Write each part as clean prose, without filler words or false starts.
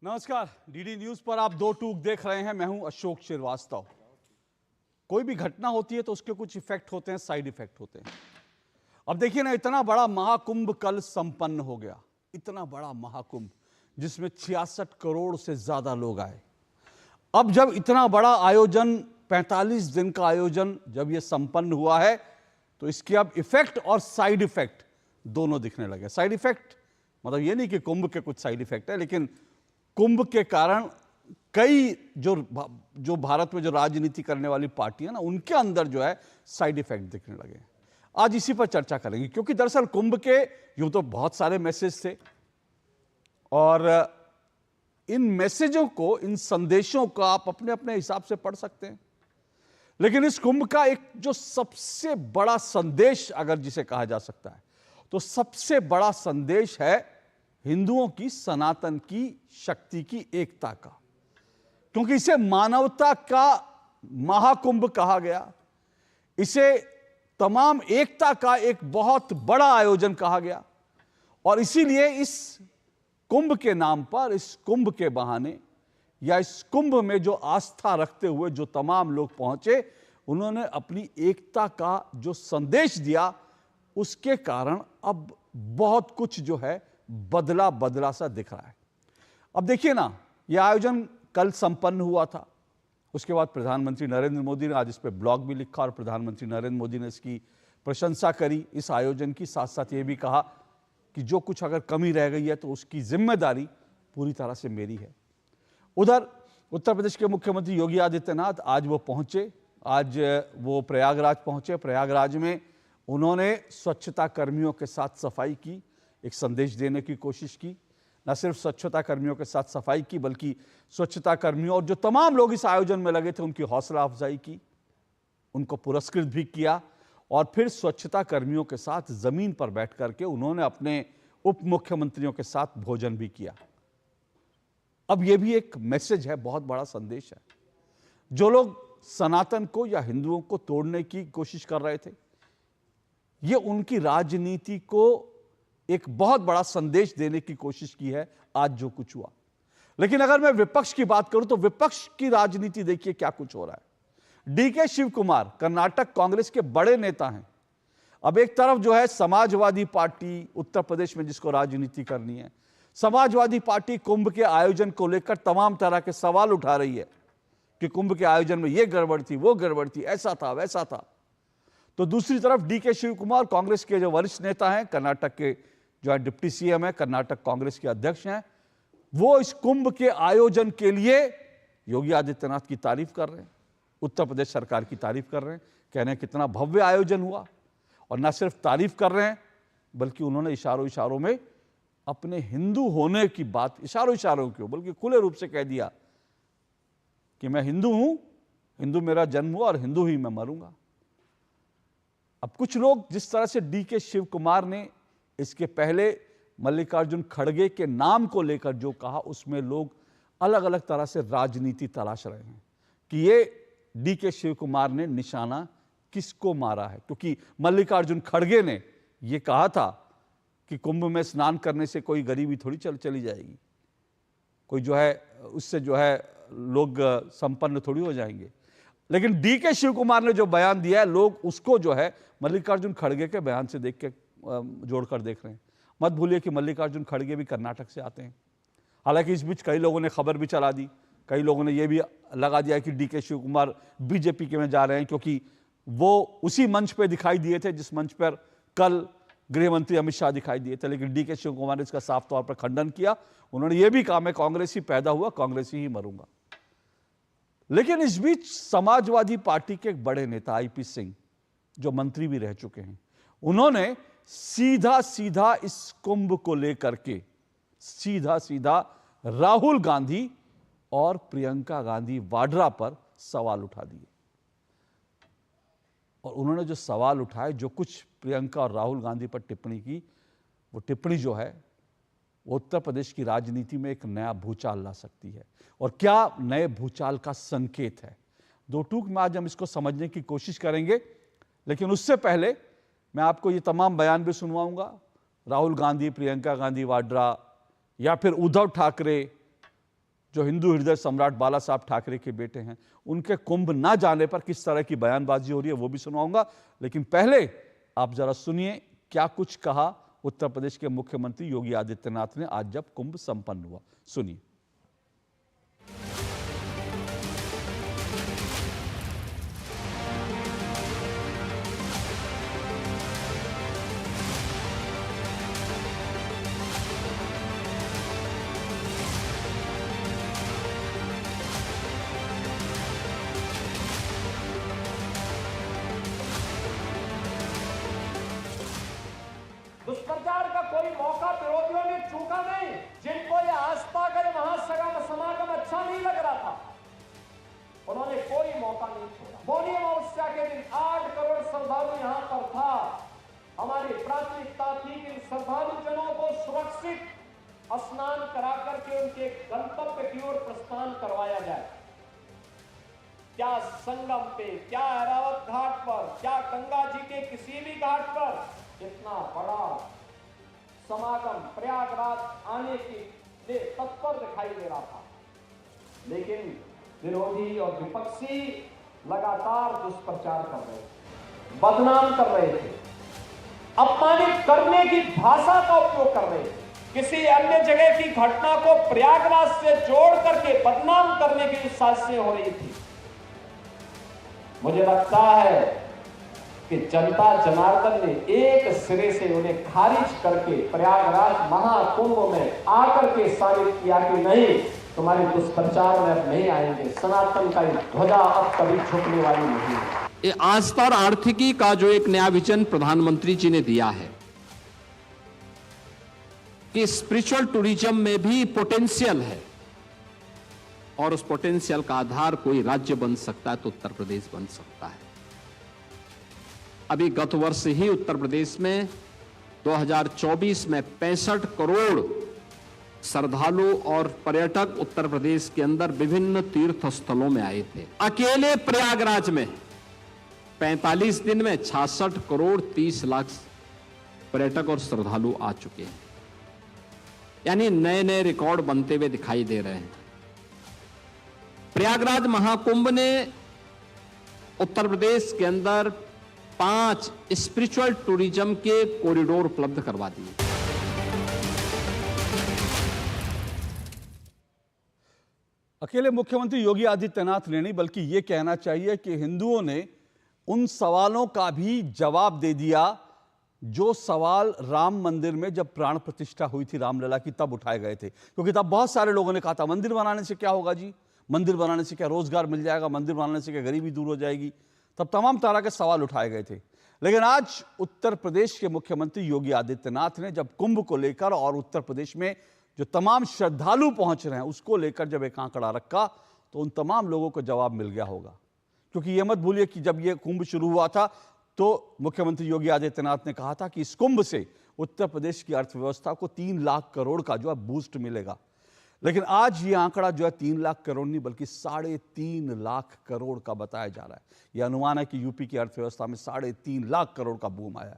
नमस्कार, DD news पर आप दो टूक देख रहे हैं। मैं हूं अशोक श्रीवास्तव। कोई भी घटना होती है तो उसके कुछ इफेक्ट होते हैं, साइड इफेक्ट होते हैं। अब देखिए ना, इतना बड़ा महाकुंभ कल संपन्न हो गया। इतना बड़ा महाकुंभ जिसमें 66 करोड़ से ज्यादा लोग आए। अब जब इतना बड़ा आयोजन, 45 दिन का आयोजन जब यह संपन्न हुआ है, तो इसके अब इफेक्ट और साइड इफेक्ट दोनों दिखने लगे। साइड इफेक्ट मतलब ये नहीं कि कुंभ के कुछ साइड इफेक्ट है, लेकिन कुंभ के कारण कई जो भारत में जो राजनीति करने वाली पार्टियां ना, उनके अंदर जो है साइड इफेक्ट दिखने लगे। आज इसी पर चर्चा करेंगे, क्योंकि दरअसल कुंभ के यूं तो बहुत सारे मैसेज थे और इन मैसेजों को, इन संदेशों को आप अपने अपने हिसाब से पढ़ सकते हैं। लेकिन इस कुंभ का एक जो सबसे बड़ा संदेश अगर जिसे कहा जा सकता है, तो सबसे बड़ा संदेश है हिंदुओं की, सनातन की शक्ति की एकता का। क्योंकि इसे मानवता का महाकुंभ कहा गया, इसे तमाम एकता का एक बहुत बड़ा आयोजन कहा गया। और इसीलिए इस कुंभ के नाम पर, इस कुंभ के बहाने या इस कुंभ में जो आस्था रखते हुए जो तमाम लोग पहुंचे, उन्होंने अपनी एकता का जो संदेश दिया, उसके कारण अब बहुत कुछ जो है बदला बदला सा दिख रहा है। अब देखिए ना, यह आयोजन कल संपन्न हुआ था। उसके बाद प्रधानमंत्री नरेंद्र मोदी ने आज इस पर ब्लॉग भी लिखा और प्रधानमंत्री नरेंद्र मोदी ने इसकी प्रशंसा करी, इस आयोजन की। साथ साथ ये भी कहा कि जो कुछ अगर कमी रह गई है तो उसकी जिम्मेदारी पूरी तरह से मेरी है। उधर उत्तर प्रदेश के मुख्यमंत्री योगी आदित्यनाथ आज वो पहुंचे, आज वो प्रयागराज पहुंचे। प्रयागराज में उन्होंने स्वच्छता कर्मियों के साथ सफाई की, एक संदेश देने की कोशिश की। न सिर्फ स्वच्छता कर्मियों के साथ सफाई की, बल्कि स्वच्छता कर्मियों और जो तमाम लोग इस आयोजन में लगे थे उनकी हौसला अफजाई की, उनको पुरस्कृत भी किया। और फिर स्वच्छता कर्मियों के साथ जमीन पर बैठ करके उन्होंने अपने उप मुख्यमंत्रियों के साथ भोजन भी किया। अब यह भी एक मैसेज है, बहुत बड़ा संदेश है। जो लोग सनातन को या हिंदुओं को तोड़ने की कोशिश कर रहे थे, ये उनकी राजनीति को एक बहुत बड़ा संदेश देने की कोशिश की है आज जो कुछ हुआ। लेकिन अगर मैं विपक्ष की बात करूं तो विपक्ष की राजनीति देखिए क्या कुछ हो रहा है। डीके शिव कुमार कर्नाटक कांग्रेस के बड़े नेता हैं। अब एक तरफ जो है समाजवादी पार्टी उत्तर प्रदेश में जिसको राजनीति करनी है, समाजवादी पार्टी कुंभ के आयोजन को लेकर तमाम तरह के सवाल उठा रही है कि कुंभ के आयोजन में यह गड़बड़ थी, वो गड़बड़ थी, ऐसा था, वैसा था। तो दूसरी तरफ डीके शिव कुमार कांग्रेस के जो वरिष्ठ नेता हैं, कर्नाटक के जो है डिप्टी सीएम है, कर्नाटक कांग्रेस के अध्यक्ष हैं, वो इस कुंभ के आयोजन के लिए योगी आदित्यनाथ की तारीफ कर रहे हैं, उत्तर प्रदेश सरकार की तारीफ कर रहे हैं, कह रहे हैं कितना भव्य आयोजन हुआ। और न सिर्फ तारीफ कर रहे हैं, बल्कि उन्होंने इशारों इशारों में अपने हिंदू होने की बात, इशारों क्यों बल्कि खुले रूप से कह दिया कि मैं हिंदू हूं, हिंदू मेरा जन्म हुआ और हिंदू ही मैं मरूंगा। अब कुछ लोग जिस तरह से डीके शिव कुमार ने इसके पहले मल्लिकार्जुन खड़गे के नाम को लेकर जो कहा, उसमें लोग अलग अलग तरह से राजनीति तलाश रहे हैं कि ये डीके शिव कुमार ने निशाना किसको मारा है। क्योंकि मल्लिकार्जुन खड़गे ने यह कहा था कि कुंभ में स्नान करने से कोई गरीबी थोड़ी चली जाएगी, कोई जो है उससे जो है लोग संपन्न थोड़ी हो जाएंगे। लेकिन डीके शिव कुमार ने जो बयान दिया है, लोग उसको जो है मल्लिकार्जुन खड़गे के बयान से देख के जोड़कर देख रहे हैं। मत भूलिए कि मल्लिकार्जुन खड़गे भी कर्नाटक से आते हैं। हालांकि इस बीच कई लोगों ने खबर भी चला दी, कई लोगों ने यह भी लगा दिया कि डीके शिव कुमार बीजेपी के में जा रहे हैं, क्योंकि वो उसी मंच पे दिखाई दिए थे जिस मंच पर कल गृह मंत्री अमित शाह दिखाई दिए थे। लेकिन डीके शिव कुमार ने इसका साफ तौर पर खंडन किया। उन्होंने यह भी कहा, मैं कांग्रेस ही पैदा हुआ, कांग्रेस ही मरूंगा। लेकिन इस बीच समाजवादी पार्टी के एक बड़े नेता आईपी सिंह, जो मंत्री भी रह चुके हैं, उन्होंने सीधा सीधा इस कुंभ को लेकर के सीधा सीधा राहुल गांधी और प्रियंका गांधी वाड्रा पर सवाल उठा दिए। और उन्होंने जो सवाल उठाए, जो कुछ प्रियंका और राहुल गांधी पर टिप्पणी की, वो टिप्पणी जो है वो उत्तर प्रदेश की राजनीति में एक नया भूचाल ला सकती है। और क्या नए भूचाल का संकेत है, दो टूक में आज हम इसको समझने की कोशिश करेंगे। लेकिन उससे पहले मैं आपको ये तमाम बयान भी सुनवाऊंगा। राहुल गांधी, प्रियंका गांधी वाड्रा या फिर उद्धव ठाकरे जो हिंदू हृदय सम्राट बाला साहब ठाकरे के बेटे हैं, उनके कुंभ ना जाने पर किस तरह की बयानबाजी हो रही है वो भी सुनाऊंगा। लेकिन पहले आप जरा सुनिए क्या कुछ कहा उत्तर प्रदेश के मुख्यमंत्री योगी आदित्यनाथ ने आज जब कुंभ संपन्न हुआ। सुनिए। दुष्प्रचार का कोई मौका विरोधियों ने चूका नहीं। जिनको ये आस्था का महासमागम अच्छा नहीं लग रहा था, उन्होंने कोई मौका नहीं छोड़ा। मौनी अमावस्या के दिन 8 करोड़ श्रद्धालु यहां पर था। हमारी प्राथमिकता थी कि श्रद्धालु जनों को सुरक्षित स्नान करा करके उनके गंतव्य की ओर प्रस्थान करवाया जाए। क्या संगम पे, क्या ऐरावत घाट पर, क्या गंगा जी के किसी भी घाट पर इतना बड़ा समागम प्रयागराज आने के लिए तत्पर दिखाई दे रहा था, लेकिन विरोधी और विपक्षी लगातार दुष्प्रचार कर रहे थे, बदनाम कर रहे थे, अपमानित करने की भाषा का उपयोग कर रहे थे। किसी अन्य जगह की घटना को प्रयागराज से जोड़ करके बदनाम करने की साजिशें हो रही थी। मुझे लगता है कि जनता जनार्दन ने एक सिरे से उन्हें खारिज करके प्रयागराज महाकुंभ में आकर के साबित किया कि नहीं, तुम्हारे दुष्प्रचार में अब नहीं आएंगे। सनातन का ध्वजा अब कभी झुकने वाली नहीं है। ये आस्था और आर्थिकी का जो एक नया विजन प्रधानमंत्री जी ने दिया है कि स्पिरिचुअल टूरिज्म में भी पोटेंशियल है और उस पोटेंशियल का आधार कोई राज्य बन सकता है तो उत्तर प्रदेश बन सकता है। अभी गत वर्ष ही उत्तर प्रदेश में 2024 में 65 करोड़ श्रद्धालु और पर्यटक उत्तर प्रदेश के अंदर विभिन्न तीर्थ स्थलों में आए थे। अकेले प्रयागराज में 45 दिन में 66 करोड़ 30 लाख पर्यटक और श्रद्धालु आ चुके हैं। यानी नए नए रिकॉर्ड बनते हुए दिखाई दे रहे हैं। प्रयागराज महाकुंभ ने उत्तर प्रदेश के अंदर 5 स्पिरिचुअल टूरिज्म के कॉरिडोर उपलब्ध करवा दिए। अकेले मुख्यमंत्री योगी आदित्यनाथ ने नहीं, बल्कि यह कहना चाहिए कि हिंदुओं ने उन सवालों का भी जवाब दे दिया जो सवाल राम मंदिर में जब प्राण प्रतिष्ठा हुई थी रामलला की तब उठाए गए थे। क्योंकि तब बहुत सारे लोगों ने कहा था मंदिर बनाने से क्या होगा जी, मंदिर बनाने से क्या रोजगार मिल जाएगा, मंदिर बनाने से क्या गरीबी दूर हो जाएगी। तब तमाम तरह के सवाल उठाए गए थे। लेकिन आज उत्तर प्रदेश के मुख्यमंत्री योगी आदित्यनाथ ने जब कुंभ को लेकर और उत्तर प्रदेश में जो तमाम श्रद्धालु पहुंच रहे हैं उसको लेकर जब एक आंकड़ा रखा तो उन तमाम लोगों को जवाब मिल गया होगा। क्योंकि ये मत भूलिए कि जब ये कुंभ शुरू हुआ था तो मुख्यमंत्री योगी आदित्यनाथ ने कहा था कि इस कुंभ से उत्तर प्रदेश की अर्थव्यवस्था को 3 लाख करोड़ का जो है बूस्ट मिलेगा। लेकिन आज ये आंकड़ा जो है 3 लाख करोड़ नहीं बल्कि 3.5 लाख करोड़ का बताया जा रहा है। यह अनुमान है कि यूपी की अर्थव्यवस्था में 3.5 लाख करोड़ का बूम आया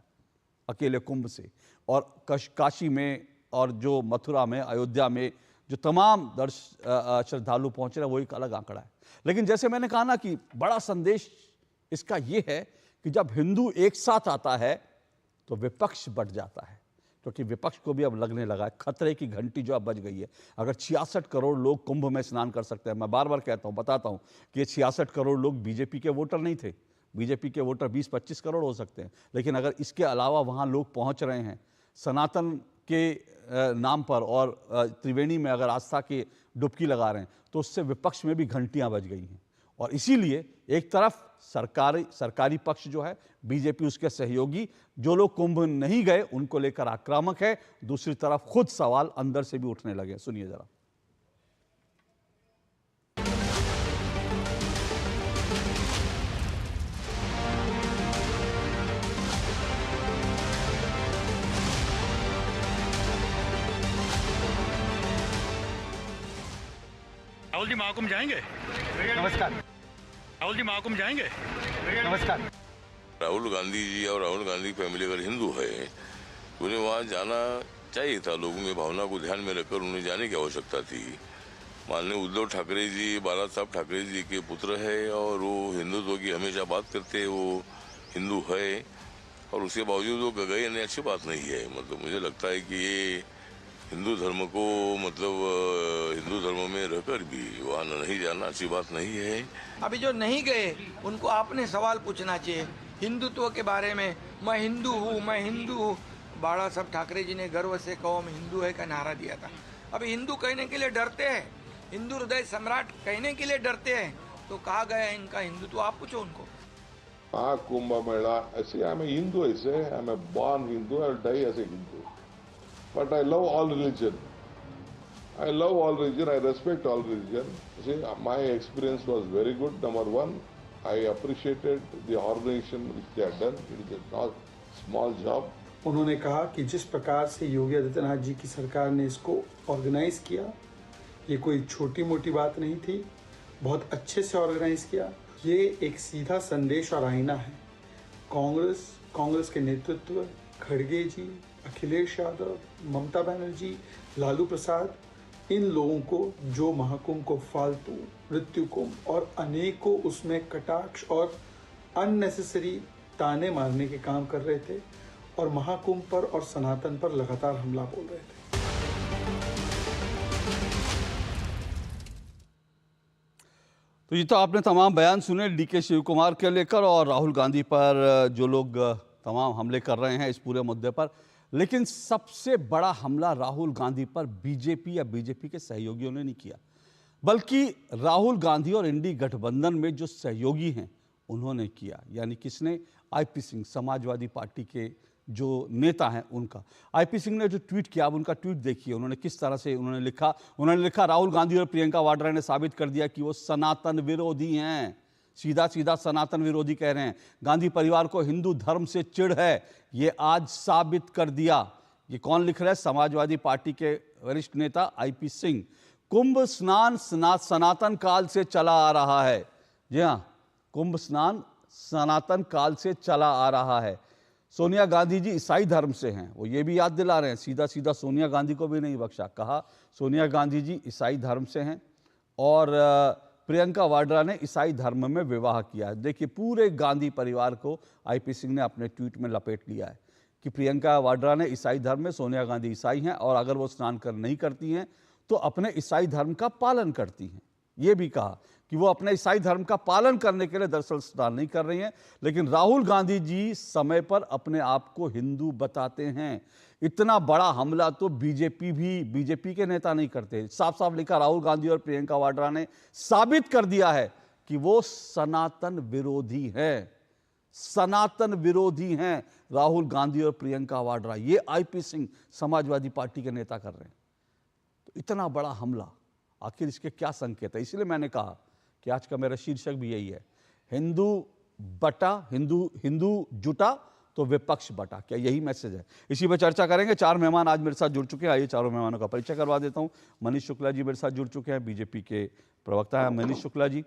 अकेले कुंभ से। और काशी में और जो मथुरा में, अयोध्या में जो तमाम श्रद्धालु पहुंच रहे हैं वो एक अलग आंकड़ा है। लेकिन जैसे मैंने कहा ना कि बड़ा संदेश इसका यह है कि जब हिंदू एक साथ आता है तो विपक्ष बढ़ जाता है। क्योंकि विपक्ष को भी अब लगने लगा है खतरे की घंटी जो अब बज गई है। अगर 66 करोड़ लोग कुंभ में स्नान कर सकते हैं, मैं बार बार कहता हूं, बताता हूं कि 66 करोड़ लोग बीजेपी के वोटर नहीं थे। बीजेपी के वोटर 20-25 करोड़ हो सकते हैं। लेकिन अगर इसके अलावा वहां लोग पहुंच रहे हैं सनातन के नाम पर और त्रिवेणी में अगर आस्था की डुबकी लगा रहे हैं तो उससे विपक्ष में भी घंटियां बज गई हैं। और इसीलिए एक तरफ सरकारी पक्ष जो है बीजेपी, उसके सहयोगी जो लोग कुंभ नहीं गए उनको लेकर आक्रामक है, दूसरी तरफ खुद सवाल अंदर से भी उठने लगे। सुनिए जरा। राहुल जी महाकुंभ जाएंगे? नमस्कार। राहुल जी महाकुंभ जाएंगे? नमस्कार। राहुल गांधी जी और राहुल गांधी फैमिली अगर हिंदू है तो उन्हें वहाँ जाना चाहिए था। लोगों की भावना को ध्यान में रखकर उन्हें जाने की आवश्यकता थी। माननीय उद्धव ठाकरे जी बाला साहब ठाकरे जी के पुत्र है और वो हिंदुत्व की हमेशा बात करते हैं, वो हिंदू है और उसके बावजूद वो गए नहीं, अच्छी बात नहीं है। मतलब मुझे लगता है कि ये हिंदू धर्म को हिंदू धर्म में रहकर भी वहाँ नहीं जाना अच्छी बात नहीं है। अभी जो नहीं गए उनको आपने सवाल पूछना चाहिए हिंदुत्व के बारे में। मैं हिंदू हूँ, मैं हिंदू हूँ। बाला साहब ठाकरे जी ने गर्व से कहो मैं हिंदू है का नारा दिया था। अभी हिंदू कहने के लिए डरते हैं, हिंदू हृदय सम्राट कहने के लिए डरते हैं, तो कहा गया इनका हिंदुत्व? आप पूछो उनको। Kumbh Mela, I say I'm a Hindu, I say I'm a born Hindu, I'll die as a Hindu. But I love all religion. I love all religion, I respect all religion. See, my experience was very good. Number one, I appreciated the organization which they have done. It is a not small job. उन्होंने कहा कि जिस प्रकार से योगी आदित्यनाथ जी की सरकार ने इसको ऑर्गेनाइज किया, ये कोई छोटी मोटी बात नहीं थी, बहुत अच्छे से ऑर्गेनाइज किया। ये एक सीधा संदेश और आईना है। कांग्रेस के नेतृत्व, खड़गे जी, अखिलेश यादव, ममता बनर्जी, लालू प्रसाद, इन लोगों को जो महाकुंभ को फालतू, मृत्यु कुंभ और अनेकों उसमें कटाक्ष और अननेसेसरी ताने मारने के काम कर रहे थे और महाकुंभ पर और सनातन पर लगातार हमला बोल रहे थे। तो ये तो आपने तमाम बयान सुने डीके शिव कुमार के लेकर और राहुल गांधी पर जो लोग तमाम हमले कर रहे हैं इस पूरे मुद्दे पर। लेकिन सबसे बड़ा हमला राहुल गांधी पर बीजेपी या बीजेपी के सहयोगियों ने नहीं किया, बल्कि राहुल गांधी और इंडी गठबंधन में जो सहयोगी हैं उन्होंने किया। यानी किसने? आईपी सिंह, समाजवादी पार्टी के जो नेता हैं उनका। आईपी सिंह ने जो ट्वीट किया, अब उनका ट्वीट देखिए। उन्होंने किस तरह से उन्होंने लिखा राहुल गांधी और प्रियंका वाड्रा ने साबित कर दिया कि वो सनातन विरोधी हैं। सीधा सीधा सनातन विरोधी कह रहे हैं। गांधी परिवार को हिंदू धर्म से चिढ़ है, ये आज साबित कर दिया। ये कौन लिख रहा है? समाजवादी पार्टी के वरिष्ठ नेता आईपी सिंह। कुंभ स्नान सनातन काल से चला आ रहा है। जी हाँ, कुंभ स्नान सनातन काल से चला आ रहा है। सोनिया गांधी जी ईसाई धर्म से हैं, वो ये भी याद दिला रहे हैं। सीधा सीधा सोनिया गांधी को भी नहीं बख्शा। कहा सोनिया गांधी जी ईसाई धर्म से हैं और प्रियंका वाड्रा ने ईसाई धर्म में विवाह किया है। देखिए, पूरे गांधी परिवार को आईपी सिंह ने अपने ट्वीट में लपेट लिया है कि प्रियंका वाड्रा ने ईसाई धर्म में, सोनिया गांधी ईसाई हैं और अगर वो स्नान कर नहीं करती हैं तो अपने ईसाई धर्म का पालन करती हैं। ये भी कहा कि वो अपने ईसाई धर्म का पालन करने के लिए दरअसल स्नान नहीं कर रही हैं। लेकिन राहुल गांधी जी समय पर अपने आप को हिंदू बताते हैं। इतना बड़ा हमला तो बीजेपी के नेता नहीं करते। साफ साफ लिखा, राहुल गांधी और प्रियंका वाड्रा ने साबित कर दिया है कि वो सनातन विरोधी हैं। सनातन विरोधी हैं राहुल गांधी और प्रियंका वाड्रा। ये आईपी सिंह समाजवादी पार्टी के नेता कर रहे हैं। तो इतना बड़ा हमला, आखिर इसके क्या संकेत है? इसलिए मैंने कहा कि आज का मेरा शीर्षक भी यही है, हिंदू जुटा तो विपक्ष बटा। क्या यही मैसेज है? इसी पर चर्चा करेंगे। 4 मेहमान आज मेरे साथ जुड़ चुके हैं। आइए चारों मेहमानों का परिचय करवा देता हूं। मनीष शुक्ला जी मेरे साथ जुड़ चुके हैं, बीजेपी के प्रवक्ता हैं मनीष शुक्ला जी।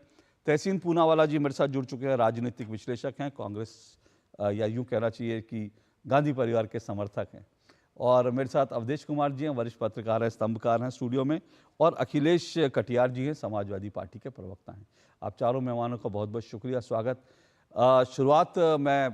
तहसीन पूनावाला जी मेरे साथ जुड़ चुके हैं, राजनीतिक विश्लेषक हैं, कांग्रेस या यूं कहना चाहिए कि गांधी परिवार के समर्थक हैं। और मेरे साथ अवधेश कुमार जी हैं, वरिष्ठ पत्रकार हैं, स्तंभकार हैं स्टूडियो में। और अखिलेश कटियार जी हैं, समाजवादी पार्टी के प्रवक्ता हैं। आप चारों मेहमानों का बहुत बहुत शुक्रिया, स्वागत। शुरुआत मैं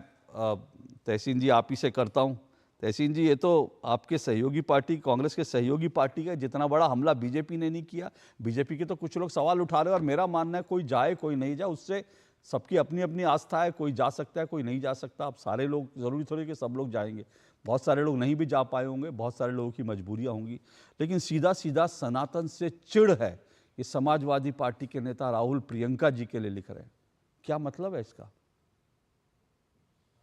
तहसीन जी आप ही से करता हूं। तहसीन जी, ये तो आपके सहयोगी पार्टी, कांग्रेस के सहयोगी पार्टी का जितना बड़ा हमला बीजेपी ने नहीं किया। बीजेपी के तो कुछ लोग सवाल उठा रहे हैं और मेरा मानना है कोई जाए कोई नहीं जाए, उससे सबकी अपनी अपनी आस्था है। कोई जा सकता है, कोई नहीं जा सकता। अब सारे लोग, जरूरी थोड़ी कि सब लोग जाएंगे। बहुत सारे लोग नहीं भी जा पाए होंगे, बहुत सारे लोगों की मजबूरियां होंगी। लेकिन सीधा सीधा सनातन से चिढ़ है, ये समाजवादी पार्टी के नेता राहुल प्रियंका जी के लिए लिख रहे हैं। क्या मतलब है इसका?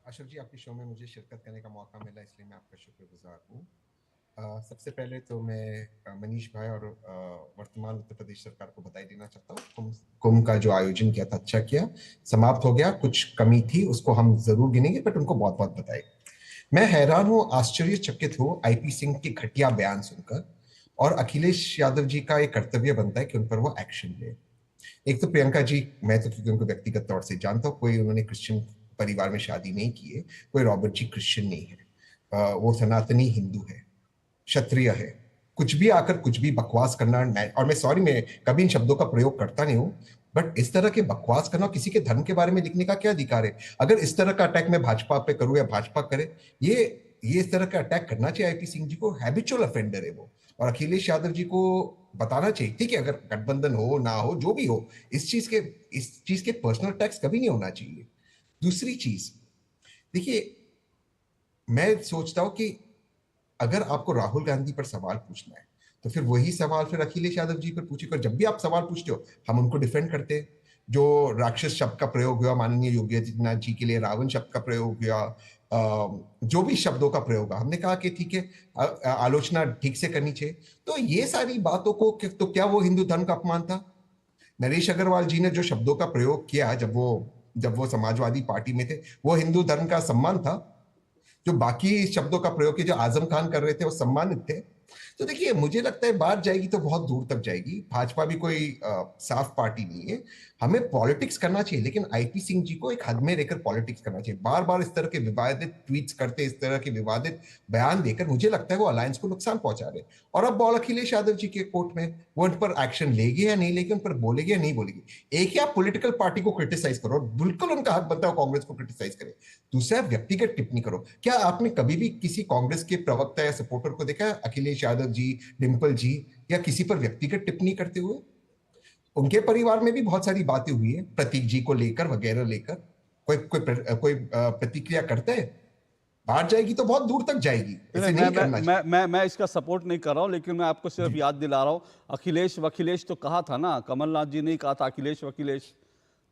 अशोक जी, आपके शो में मुझे शिरकत करने का मौका मिला, इसलिए मैं आपका शुक्रगुजार हूँ। सबसे पहले तो मैं मनीष भाई और वर्तमान उत्तर प्रदेश सरकार को बधाई देना चाहता हूँ। कुंभ का जो आयोजन किया था, अच्छा किया। समाप्त हो गया, कुछ कमी थी उसको हम जरूर गिनेंगे, बट उनको बहुत बहुत बधाई। मैं हैरान हूँ, आश्चर्यचकित हूँ आईपी सिंह के घटिया बयान सुनकर, और अखिलेश यादव जी का एक कर्तव्य बनता है कि उन पर वो एक्शन ले। एक तो प्रियंका जी, मैं तो क्योंकि उनको व्यक्तिगत तौर से जानता हूँ, कोई उन्होंने क्रिश्चियन परिवार में शादी नहीं की है, कोई रॉबर्ट जी क्रिश्चियन नहीं है, वो सनातनी हिंदू है, क्षत्रिय है। कुछ भी आकर कुछ भी बकवास करना, और मैं सॉरी, मैं कभी इन शब्दों का प्रयोग करता नहीं हूं, बट इस तरह के बकवास करना, किसी के धर्म के बारे में लिखने का क्या अधिकार है? अगर इस तरह का अटैक मैं भाजपा पे करूं या भाजपा करे, ये इस तरह का अटैक करना चाहिए आईपी सिंह जी को। हैबिचुअल ऑफेंडर है वो। और अखिलेश यादव जी को बताना चाहिए, ठीक है, अगर गठबंधन हो ना हो जो भी हो, इस चीज के पर्सनल अटैक्स कभी नहीं होना चाहिए। दूसरी चीज देखिए, मैं सोचता हूं कि अगर आपको राहुल गांधी पर सवाल पूछना है तो फिर वही सवाल फिर अखिलेश यादव जी पर पूछिए। जब भी आप सवाल पूछते हो हम उनको डिफेंड करते हैं। जो राक्षस शब्द का प्रयोग हुआ माननीय योगी आदित्यनाथ जी के लिए, रावण शब्द का प्रयोग हुआ, जो भी शब्दों का प्रयोग हुआ, हमने कहा कि ठीक है, आलोचना ठीक से करनी चाहिए। तो ये सारी बातों को, तो क्या वो हिंदू धर्म का अपमान था? नरेश अग्रवाल जी ने जो शब्दों का प्रयोग किया जब वो समाजवादी पार्टी में थे, वो हिंदू धर्म का सम्मान था? जो बाकी शब्दों का प्रयोग किया जो आजम खान कर रहे थे वो सम्मानित थे? तो देखिए, मुझे लगता है बात जाएगी तो बहुत दूर तक जाएगी। भाजपा भी कोई साफ पार्टी नहीं है। हमें पॉलिटिक्स करना चाहिए, लेकिन आईपी सिंह जी को एक हद में रहकर पॉलिटिक्स करना चाहिए। बार बार इस तरह के विवादित ट्वीट्स करते, इस तरह के विवादित बयान देकर मुझे लगता है वो अलायंस को नुकसान पहुंचा रहे। और अब बॉल अखिलेश यादव जी के कोर्ट में, वो उन पर एक्शन लेंगे या नहीं लेंगे, उन पर बोलेंगे या नहीं बोलेंगे। एक ही आप पॉलिटिकल पार्टी को क्रिटिसाइज करो, बिल्कुल उनका हक बनता है कांग्रेस को क्रिटिसाइज करे। दूसरा, व्यक्तिगत टिप्पणी करो। क्या आपने कभी भी किसी कांग्रेस के प्रवक्ता या सपोर्टर को देखा है, अखिलेश यादव जी, डिंपल जी, या किसी पर व्यक्तिगत टिप्पणी करते हुए? उनके परिवार में भी बहुत सारी बातें हुई है, प्रतीक जी को लेकर वगैरह लेकर। कोई प्रतिक्रिया करते हैं? बात जाएगी तो बहुत दूर तक जाएगी। ऐसे नहीं करना चाहिए। मैं इसका सपोर्ट नहीं कर रहा हूं, लेकिन मैं आपको सिर्फ याद दिला रहा हूं, अखिलेश तो कहा था ना, कमलनाथ जी ने कहा था अखिलेश वखिलेश।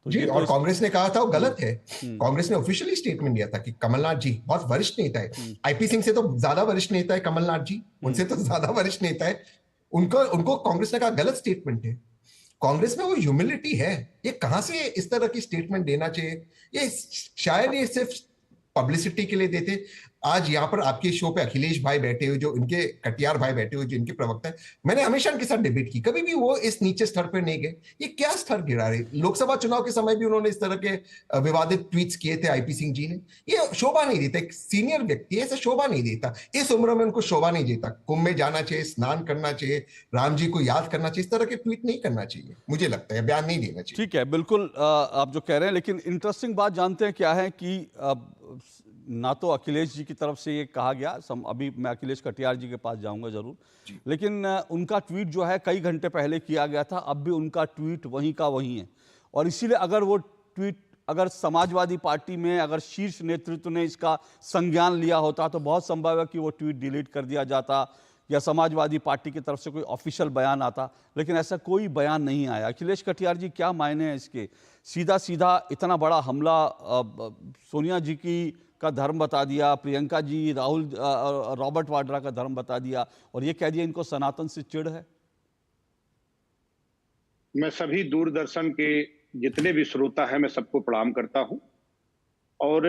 तो जी, और कांग्रेस ने कहा था वो गलत है। कांग्रेस ने ऑफिशियली स्टेटमेंट दिया था कि कमलनाथ जी बहुत वरिष्ठ नेता है, आईपी सिंह से तो ज्यादा वरिष्ठ नेता है कमलनाथ जी, उनसे तो ज्यादा वरिष्ठ नेता है। उनको कांग्रेस ने कहा गलत स्टेटमेंट है। कांग्रेस में वो ह्यूमिलिटी है। ये कहां से इस तरह की स्टेटमेंट देना चाहिए? ये शायद ये सिर्फ पब्लिसिटी के लिए देते। आज यहाँ पर आपके शो पे अखिलेश भाई बैठे हुए, जो इनके कटियार भाई बैठे हुए, जो इनके प्रवक्ता है, मैंने हमेशा उनके साथ डिबेट की, कभी भी वो इस नीचे स्तर पे नहीं गए। ये क्या स्तर गिरा रहे? लोकसभा चुनाव के समय भी उन्होंने इस तरह के विवादित ट्वीट्स किए थे आईपी सिंह जी ने। ये शोभा नहीं देता। एक सीनियर व्यक्ति ऐसे शोभा नहीं देता। इस उम्र में उनको शोभा नहीं देता। कुंभ में जाना चाहिए, स्नान करना चाहिए, राम जी को याद करना चाहिए। इस तरह के ट्वीट नहीं करना चाहिए, मुझे लगता है, बयान नहीं देना चाहिए। ठीक है, बिल्कुल आप जो कह रहे हैं, लेकिन इंटरेस्टिंग बात जानते हैं क्या है कि ना तो अखिलेश जी की तरफ से ये कहा गया, अभी मैं अखिलेश कटियार जी के पास जाऊंगा जरूर, लेकिन उनका ट्वीट जो है कई घंटे पहले किया गया था, अब भी उनका ट्वीट वहीं का वहीं है। और इसीलिए अगर वो ट्वीट, अगर समाजवादी पार्टी में अगर शीर्ष नेतृत्व ने इसका संज्ञान लिया होता तो बहुत संभव है कि वो ट्वीट डिलीट कर दिया जाता या समाजवादी पार्टी की तरफ से कोई ऑफिशियल बयान आता, लेकिन ऐसा कोई बयान नहीं आया। अखिलेश कटियार जी, क्या मायने हैं इसके? सीधा सीधा इतना बड़ा हमला, सोनिया जी का धर्म बता दिया, प्रियंका जी, राहुल, रॉबर्ट वाड्रा का धर्म बता दिया, और ये कह दिया इनको सनातन से चिढ़ है। मैं सभी दूरदर्शन के जितने भी श्रोता हैं, मैं सबको प्रणाम करता हूं। और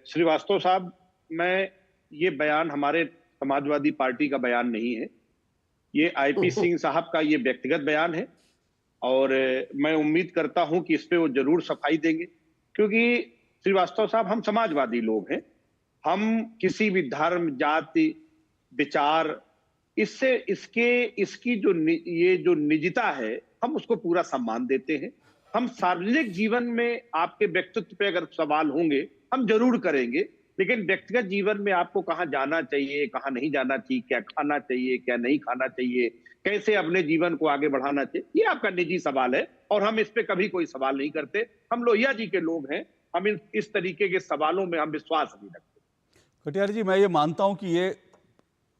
श्रीवास्तव साहब, मैं ये बयान हमारे समाजवादी पार्टी का बयान नहीं है, ये आईपी सिंह साहब का ये व्यक्तिगत बयान है। और मैं उम्मीद करता हूं कि इस पे वो जरूर सफाई देंगे, क्योंकि श्रीवास्तव साहब, हम समाजवादी लोग हैं। हम किसी भी धर्म, जाति, विचार, इसकी जो निजता है, हम उसको पूरा सम्मान देते हैं। हम सार्वजनिक जीवन में आपके व्यक्तित्व पे अगर सवाल होंगे हम जरूर करेंगे, लेकिन व्यक्तिगत जीवन में आपको कहाँ जाना चाहिए, कहाँ नहीं जाना चाहिए, क्या खाना चाहिए, क्या नहीं खाना चाहिए, कैसे अपने जीवन को आगे बढ़ाना चाहिए, ये आपका निजी सवाल है और हम इस पे कभी कोई सवाल नहीं करते। हम लोहिया जी के लोग हैं, हम इस तरीके के सवालों में हम विश्वास नहीं रखते। कटियार जी, मैं ये मानता हूं कि ये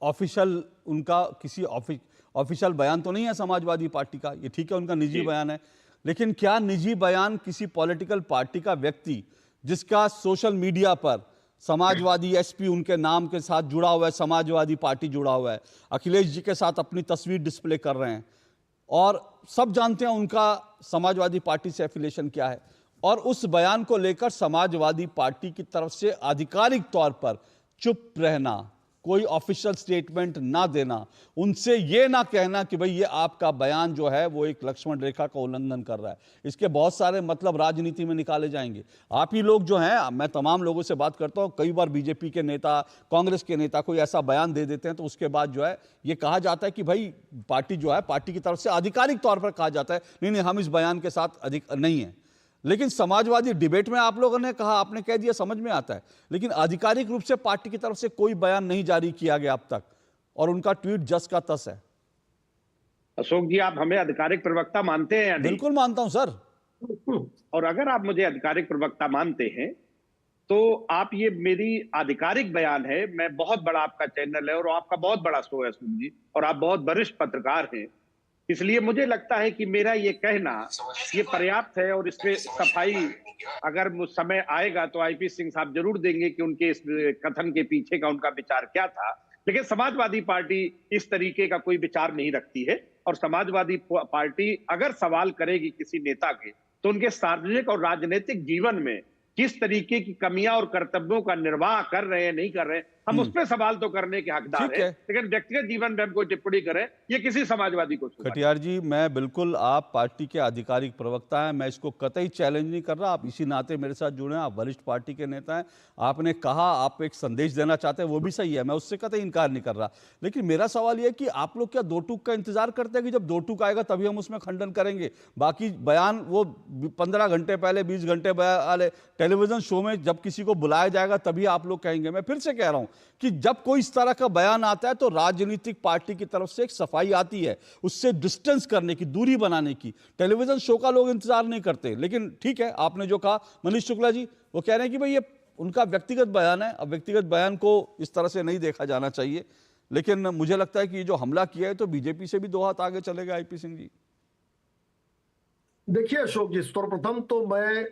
ऑफिशियल, उनका किसी ऑफिशियल बयान तो नहीं है समाजवादी पार्टी का, ये ठीक है, उनका निजी बयान है, लेकिन क्या निजी बयान किसी पॉलिटिकल पार्टी का व्यक्ति जिसका सोशल मीडिया पर समाजवादी एसपी उनके नाम के साथ जुड़ा हुआ है, समाजवादी पार्टी जुड़ा हुआ है, अखिलेश जी के साथ अपनी तस्वीर डिस्प्ले कर रहे हैं और सब जानते हैं उनका समाजवादी पार्टी से एफिलिएशन क्या है, और उस बयान को लेकर समाजवादी पार्टी की तरफ से आधिकारिक तौर पर चुप रहना, कोई ऑफिशियल स्टेटमेंट ना देना, उनसे ये ना कहना कि भाई ये आपका बयान जो है वो एक लक्ष्मण रेखा का उल्लंघन कर रहा है, इसके बहुत सारे मतलब राजनीति में निकाले जाएंगे। आप ही लोग जो हैं, मैं तमाम लोगों से बात करता हूं, कई बार बीजेपी के नेता, कांग्रेस के नेता कोई ऐसा बयान दे देते हैं तो उसके बाद जो है ये कहा जाता है कि भाई पार्टी जो है, पार्टी की तरफ से आधिकारिक तौर पर कहा जाता है नहीं नहीं हम इस बयान के साथ अधिक नहीं है। लेकिन समाजवादी डिबेट में आप लोगों ने कहा, आपने कह दिया, समझ में आता है, लेकिन आधिकारिक रूप से पार्टी की तरफ से कोई बयान नहीं जारी किया गया अब तक, और उनका ट्वीट जस का तस है। अशोक जी, आप हमें आधिकारिक प्रवक्ता मानते हैं या नहीं? बिल्कुल मानता हूं सर। और अगर आप मुझे आधिकारिक प्रवक्ता मानते हैं तो आप ये मेरी आधिकारिक बयान है, मैं बहुत बड़ा आपका चैनल है और आपका बहुत बड़ा शो है अशोक जी, और आप बहुत वरिष्ठ पत्रकार हैं, इसलिए मुझे लगता है कि मेरा ये कहना ये पर्याप्त है, और इसमें सफाई अगर समय आएगा तो आईपी सिंह साहब जरूर देंगे कि उनके इस कथन के पीछे का उनका विचार क्या था। लेकिन समाजवादी पार्टी इस तरीके का कोई विचार नहीं रखती है, और समाजवादी पार्टी अगर सवाल करेगी किसी नेता के तो उनके सार्वजनिक और राजनीतिक जीवन में किस तरीके की कमियां और कर्तव्यों का निर्वाह कर रहे हैं, नहीं कर रहे हैं, हम उस पर सवाल तो करने के हकदार हैं, लेकिन व्यक्तिगत जीवन में हम कोई टिप्पणी करें ये किसी समाजवादी को। खटियार जी, मैं बिल्कुल, आप पार्टी के आधिकारिक प्रवक्ता हैं, मैं इसको कतई चैलेंज नहीं कर रहा, आप इसी नाते मेरे साथ जुड़े हैं, आप वरिष्ठ पार्टी के नेता हैं, आपने कहा आप एक संदेश देना चाहते हैं, वो भी सही है, मैं उससे कतई इनकार नहीं कर रहा। लेकिन मेरा सवाल यह है कि आप लोग क्या दो टूक का इंतजार करते हैं कि जब दो टूक आएगा तभी हम उसमें खंडन करेंगे? बाकी बयान वो 15 घंटे पहले, 20 घंटे वाले टेलीविजन शो में जब किसी को बुलाया जाएगा तभी आप लोग कहेंगे। मैं फिर से कह रहा हूं कि जब कोई इस तरह का बयान आता है तो राजनीतिक पार्टी की तरफ से एक सफाई आती है, उससे डिस्टेंस करने की, दूरी बनाने की। टेलीविजन शो का लोग इंतजार नहीं करते। लेकिन ठीक है, आपने जो कहा, मनीष शुक्ला जी वो कह रहे हैं कि भाई ये उनका व्यक्तिगत बयान है, अब व्यक्तिगत बयान को इस तरह से नहीं देखा जाना चाहिए। लेकिन मुझे लगता है कि ये जो हमला किया है तो बीजेपी से भी दो हाथ आगे चले गए आईपी सिंह जी। देखिए अशोक जी, सर्वप्रथम तो मैं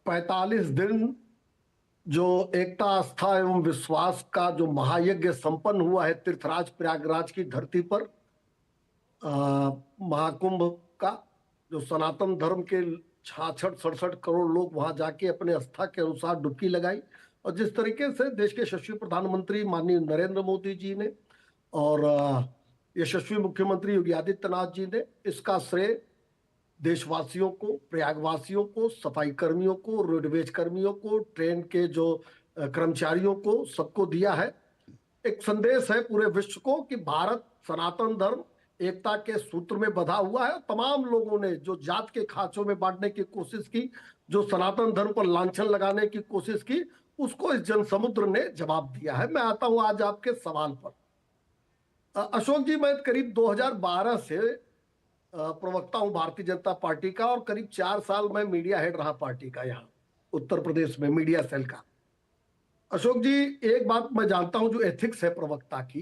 45 दिन जो एकता, आस्था एवं विश्वास का जो महायज्ञ संपन्न हुआ है तीर्थराज प्रयागराज की धरती पर, महाकुंभ का, जो सनातन धर्म के 66-67 करोड़ लोग वहां जाके अपने आस्था के अनुसार डुबकी लगाई, और जिस तरीके से देश के यशस्वी प्रधानमंत्री माननीय नरेंद्र मोदी जी ने और यशस्वी मुख्यमंत्री योगी आदित्यनाथ जी ने इसका श्रेय देशवासियों को, प्रयागवासियों को, सफाई कर्मियों को, रोडवेज कर्मियों को, ट्रेन के जो कर्मचारियों को, सबको दिया है। एक संदेश है पूरे विश्व को कि भारत सनातन धर्म एकता के सूत्र में बंधा हुआ है। तमाम लोगों ने जो जात के खांचों में बांटने की कोशिश की, जो सनातन धर्म पर लांछन लगाने की कोशिश की, उसको इस जनसमुद्र ने जवाब दिया है। मैं आता हूं आज आपके सवाल पर। अशोक जी, मैं करीब 2012 से प्रवक्ता हूं भारतीय जनता पार्टी का, और करीब 4 साल मैं मीडिया हेड रहा पार्टी का यहाँ उत्तर प्रदेश में, मीडिया सेल का। अशोक जी, एक बात मैं जानता हूं जो एथिक्स है प्रवक्ता की,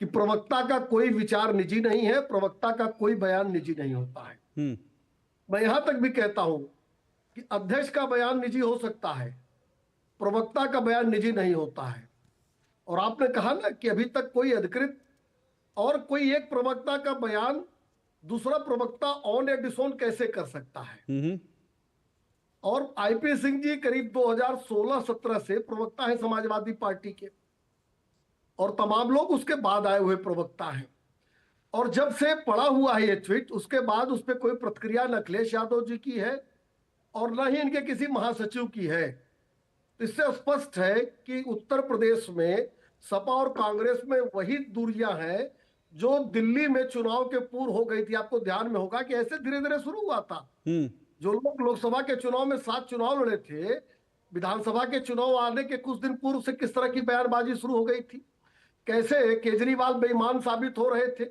कि प्रवक्ता का कोई विचार निजी नहीं है, प्रवक्ता का कोई बयान निजी नहीं होता है। मैं यहां तक भी कहता हूं कि अध्यक्ष का बयान निजी हो सकता है, प्रवक्ता का बयान निजी नहीं होता है। और आपने कहा ना कि अभी तक कोई अधिकृत और कोई एक प्रवक्ता का बयान दूसरा प्रवक्ता ऑन या डिसऑन कैसे कर सकता है। और आईपी सिंह जी करीब 2016-17 से प्रवक्ता है समाजवादी पार्टी के, और तमाम लोग उसके बाद आए हुए प्रवक्ता हैं। और जब से पड़ा हुआ है ये ट्वीट, उसके बाद उस पर कोई प्रतिक्रिया न अखिलेश यादव जी की है और न ही इनके किसी महासचिव की है। इससे स्पष्ट है कि उत्तर प्रदेश में सपा और कांग्रेस में वही दूरियां हैं जो दिल्ली में चुनाव के पूर्व हो गई थी। आपको ध्यान में होगा कि ऐसे धीरे धीरे शुरू हुआ था। जो लोग लोकसभा के चुनाव में 7 चुनाव लड़े थे, विधानसभा के चुनाव आने के कुछ दिन पूर्व से किस तरह की बयानबाजी शुरू हो गई थी, कैसे केजरीवाल बेईमान साबित हो रहे थे,